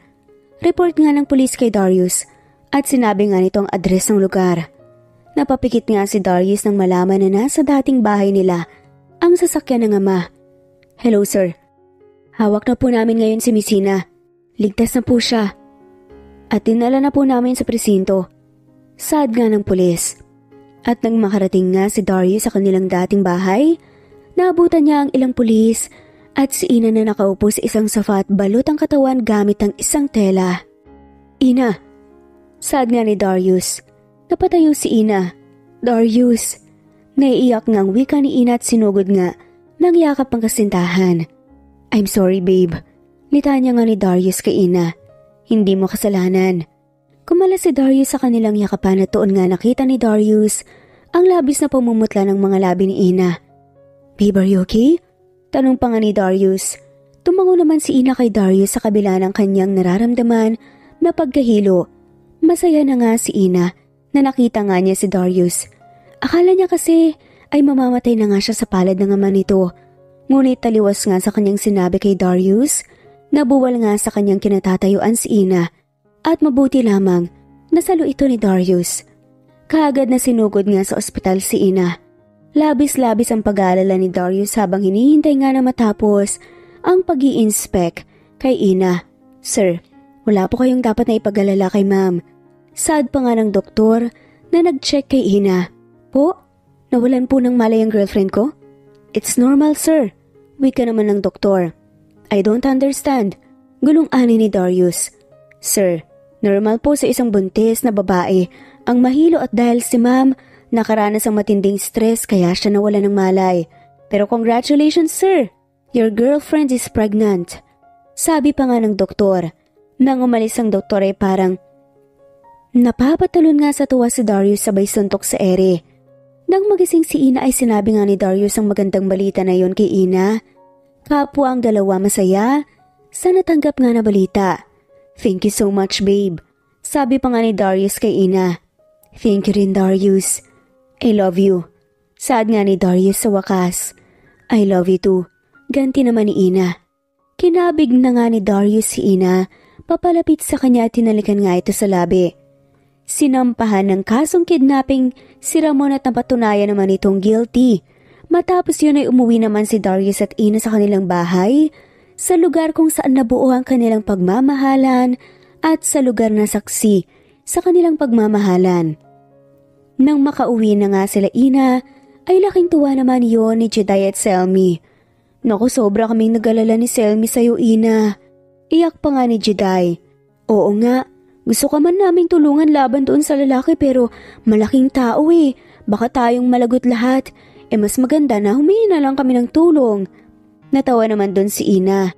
Report nga ng pulis kay Darius at sinabi nga nito ang address ng lugar. Napapikit nga si Darius nang malaman na nasa dating bahay nila ang sasakyan ng ama. Hello sir, hawak na po namin ngayon si Miss Ina. Ligtas na po siya. At dinala na po namin sa presinto. Sad nga ng pulis. At nang makarating nga si Darius sa kanilang dating bahay, naabutan niya ang ilang pulis at si Ina na nakaupo sa isang sofa at balot ang katawan gamit ang isang tela. Ina, sad nga ni Darius. Napatayo si Ina. Darius. Naiiyak nga ang wika ni Ina at sinugod nga nang yakap ang kasintahan. I'm sorry babe. Litanya nga ni Darius kay Ina. Hindi mo kasalanan. Kumala si Darius sa kanilang yakapan at doon nga nakita ni Darius ang labis na pamumutla ng mga labi ni Ina. Babe, are you okay? Tanong pa nga ni Darius. Tumango naman si Ina kay Darius sa kabila ng kanyang nararamdaman na pagkahilo. Masaya na nga si Ina na nakita nga niya si Darius. Akala niya kasi ay mamamatay na nga siya sa palad ng ama nito. Ngunit taliwas nga sa kanyang sinabi kay Darius. Nabuwal nga sa kanyang kinatatayuan si Ina at mabuti lamang nasalo ito ni Darius. Kaagad na sinugod nga sa ospital si Ina. Labis-labis ang pag-aalala ni Darius habang hinihintay nga na matapos ang pag-i-inspect kay Ina. Sir, wala po kayong dapat na ipag-alala kay ma'am. Sad pa nga ng doktor na nag-check kay Ina. Po? Nawalan po ng malay ang girlfriend ko? It's normal sir. Wika naman ng doktor. I don't understand. Gulong-ani ni Darius. Sir, normal po sa isang buntis na babae ang mahilo at dahil si ma'am nakaranas ang matinding stress kaya siya nawala ng malay. Pero congratulations sir, your girlfriend is pregnant. Sabi pa nga ng doktor. Nang umalis ang doktor ay parang napapatalon nga sa tuwa si Darius sabay suntok sa ere. Nang magising si Ina ay sinabi nga ni Darius ang magandang balita na yon kay Ina. Kapwa ang dalawa masaya sa natanggap nga na balita. Thank you so much babe. Sabi pa nga ni Darius kay Ina. Thank you rin Darius. I love you. Sad nga ni Darius sa wakas. I love you too. Ganti naman ni Ina. Kinabig na nga ni Darius si Ina. Papalapit sa kanya at tinalikan nga ito sa labi. Sinampahan ng kasong kidnapping si Ramon at napatunayan naman itong guilty. Matapos yun ay umuwi naman si Darius at Ina sa kanilang bahay, sa lugar kung saan nabuo ang kanilang pagmamahalan at sa lugar na saksi sa kanilang pagmamahalan. Nang makauwi na nga sila Ina, ay laking tuwa naman yon ni Juday at Selmy. Naku, sobra kaming nag-alala ni Selmy sa'yo Ina. Iyak pa nga ni Juday. Oo nga, gusto ka man naming tulungan laban doon sa lalaki pero malaking tao eh. Baka tayong malagot lahat. Mas maganda na humingi na lang kami ng tulong. Natawa naman doon si Ina.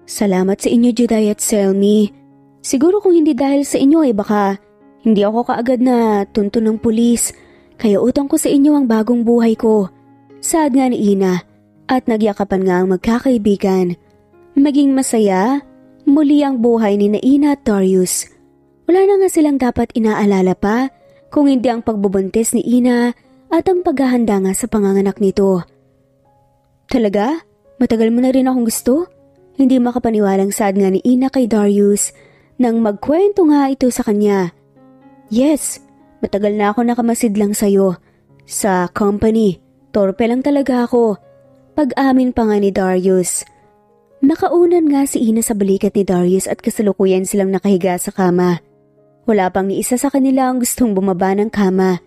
Salamat sa inyo Juday at Selmy. Siguro kung hindi dahil sa inyo baka hindi ako kaagad na tunto ng pulis. Kaya utang ko sa inyo ang bagong buhay ko. Sad nga ni Ina at nagyakapan nga ang magkakaibigan. Maging masaya, muli ang buhay ni Ina at Darius. Wala na nga silang dapat inaalala pa kung hindi ang pagbubuntis ni Ina at ang paghahanda nga sa panganganak nito. Talaga? Matagal mo na rin akong gusto? Hindi makapaniwalang sad nga ni Ina kay Darius nang magkwento nga ito sa kanya. Yes, matagal na ako nakamasid lang sa'yo. Sa company, torpe lang talaga ako. Pag-amin pa nga ni Darius. Nakaunan nga si Ina sa balikat ni Darius at kasalukuyan silang nakahiga sa kama. Wala pang ni isa sa kanila ang gustong bumaba ng kama.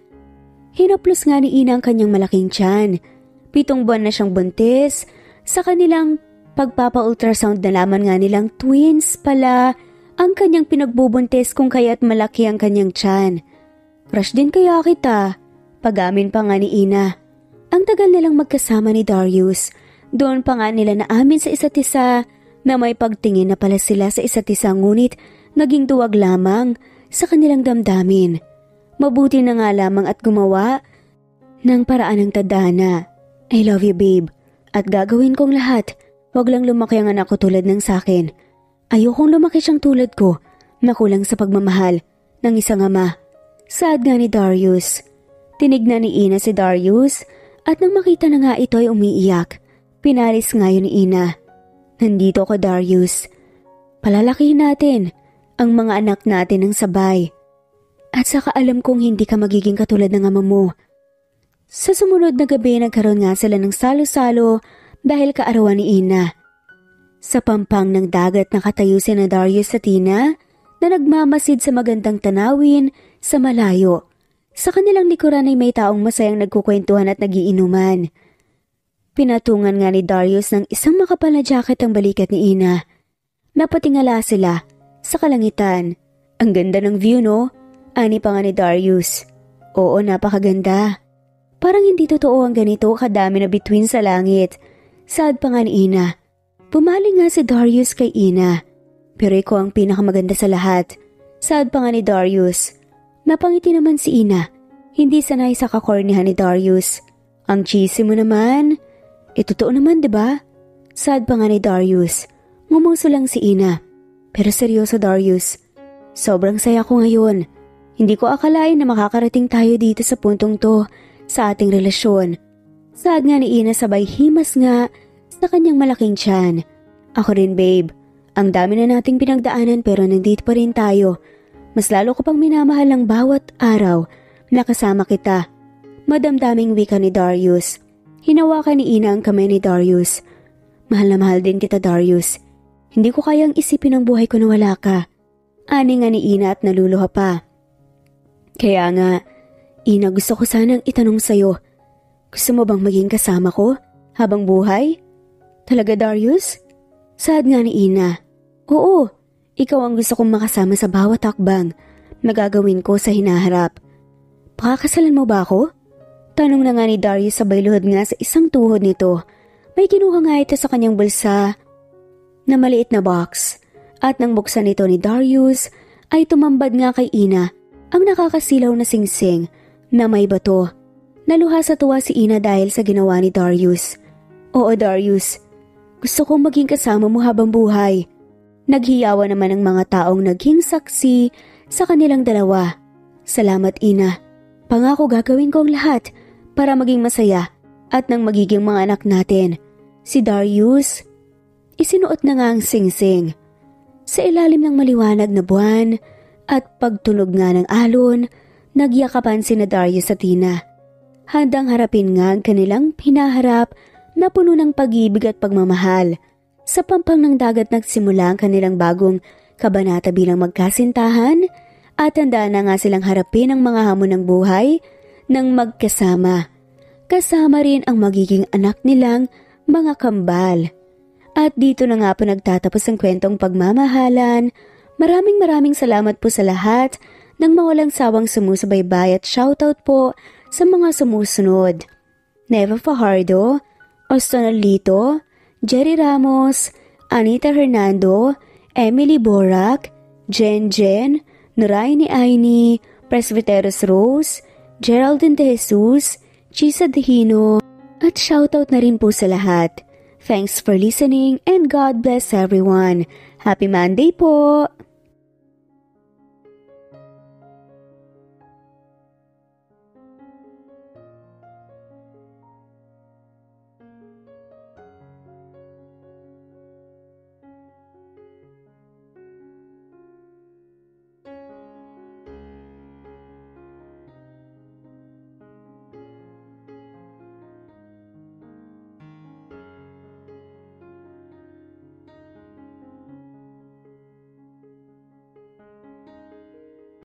Hinaplos nga ni Ina ang kanyang malaking tiyan. 7 buwan na siyang buntis. Sa kanilang pagpapa-ultrasound nalaman nga nilang twins pala ang kanyang pinagbubuntis kung kaya't malaki ang kanyang tiyan. Crush din kaya kita, pag-amin pa nga ni Ina. Ang tagal nilang magkasama ni Darius, doon pa nga nila naamin sa isa't isa na may pagtingin na pala sila sa isa't isa ngunit naging duwag lamang sa kanilang damdamin. Mabuti na nga lamang at gumawa ng paraan ng tadhana. I love you babe at gagawin kong lahat. Huwag lang lumaki ang anak ko tulad ng sakin. Ayokong lumaki siyang tulad ko na kulang sa pagmamahal ng isang ama. Sad nga ni Darius. Tinignan ni Ina si Darius at nang makita na nga ito ay umiiyak, pinalis ngayon ni Ina. Nandito ko Darius. Palalakihin natin ang mga anak natin ng sabay. At saka alam kong hindi ka magiging katulad ng ama mo. Sa sumunod na gabi nagkaroon nga sila ng salo-salo dahil kaarawan ni Ina. Sa pampang ng dagat nakatayo si na Darius sa Tina na nagmamasid sa magandang tanawin sa malayo. Sa kanilang likuran ay may taong masayang nagkukwentuhan at nagiinuman. Pinatungan nga ni Darius ng isang makapal na jacket ang balikat ni Ina. Napatingala sila sa kalangitan. Ang ganda ng view no? Ani pa nga ni Darius. Oo, napakaganda. Parang hindi totoo ang ganito kadami na bituin sa langit. Sad pa nga ni Ina. Pumaling nga si Darius kay Ina. Pero ikaw ang pinakamaganda sa lahat. Sad pa nga ni Darius. Napangiti naman si Ina. Hindi sanay sa kakornihan ni Darius. Ang cheesy mo naman. Totoo naman diba? Sad pa nga ni Darius. Ngumuso lang si Ina. Pero seryoso Darius. Sobrang saya ko ngayon. Hindi ko akalain na makakarating tayo dito sa puntong to sa ating relasyon. Sad nga ni Ina sabay himas nga sa kanyang malaking tiyan. Ako rin babe. Ang dami na nating pinagdaanan pero nandito pa rin tayo. Mas lalo ko pang minamahal ang bawat araw na kasama kita. Madamdaming wika ni Darius. Hinawakan ni Ina ang kamay ni Darius. Mahal na mahal din kita Darius. Hindi ko kayang isipin ang buhay ko na wala ka. Ani nga ni Ina at naluluha pa. Kaya nga, Ina gusto ko sanang itanong sa'yo. Gusto mo bang maging kasama ko habang buhay? Talaga Darius? Sad nga ni Ina. Oo, ikaw ang gusto kong makasama sa bawat hakbang na gagawin ko sa hinaharap. Pakakasalan mo ba ako? Tanong na nga ni Darius sabay luhod nga sa isang tuhod nito. May kinuha nga ito sa kanyang bulsa na maliit na box. At nang buksan ito ni Darius ay tumambad nga kay Ina ang nakakasilaw na singsing na may bato. Naluha sa tuwa si Ina dahil sa ginawa ni Darius. Oo Darius, gusto kong maging kasama mo habang buhay. Naghiyawa naman ang mga taong naging saksi sa kanilang dalawa. Salamat Ina. Pangako gagawin ko ang lahat para maging masaya at nang magiging mga anak natin. Si Darius, isinuot na nga ang singsing. Sa ilalim ng maliwanag na buwan at pagtunog nga ng alon, nagyakapan si na Darius sa Tina. Handang harapin nga ang kanilang pinaharap na puno ng pag-ibig at pagmamahal. Sa pampang ng dagat nagsimula ang kanilang bagong kabanata bilang magkasintahan at handa na nga silang harapin ang mga hamon ng buhay ng magkasama. Kasama rin ang magiging anak nilang mga kambal. At dito na nga po nagtatapos ang kwentong pagmamahalan. Maraming salamat po sa lahat ng mawalang sawang sumusubaybay at shoutout po sa mga sumusunod. Neva Fajardo, Austin Alito, Jerry Ramos, Anita Hernando, Emily Borak, Jen, Noraini Aini, Presbyteros Rose, Geraldine De Jesus, Chisa Dehino, at shoutout na rin po sa lahat. Thanks for listening and God bless everyone. Happy Monday po!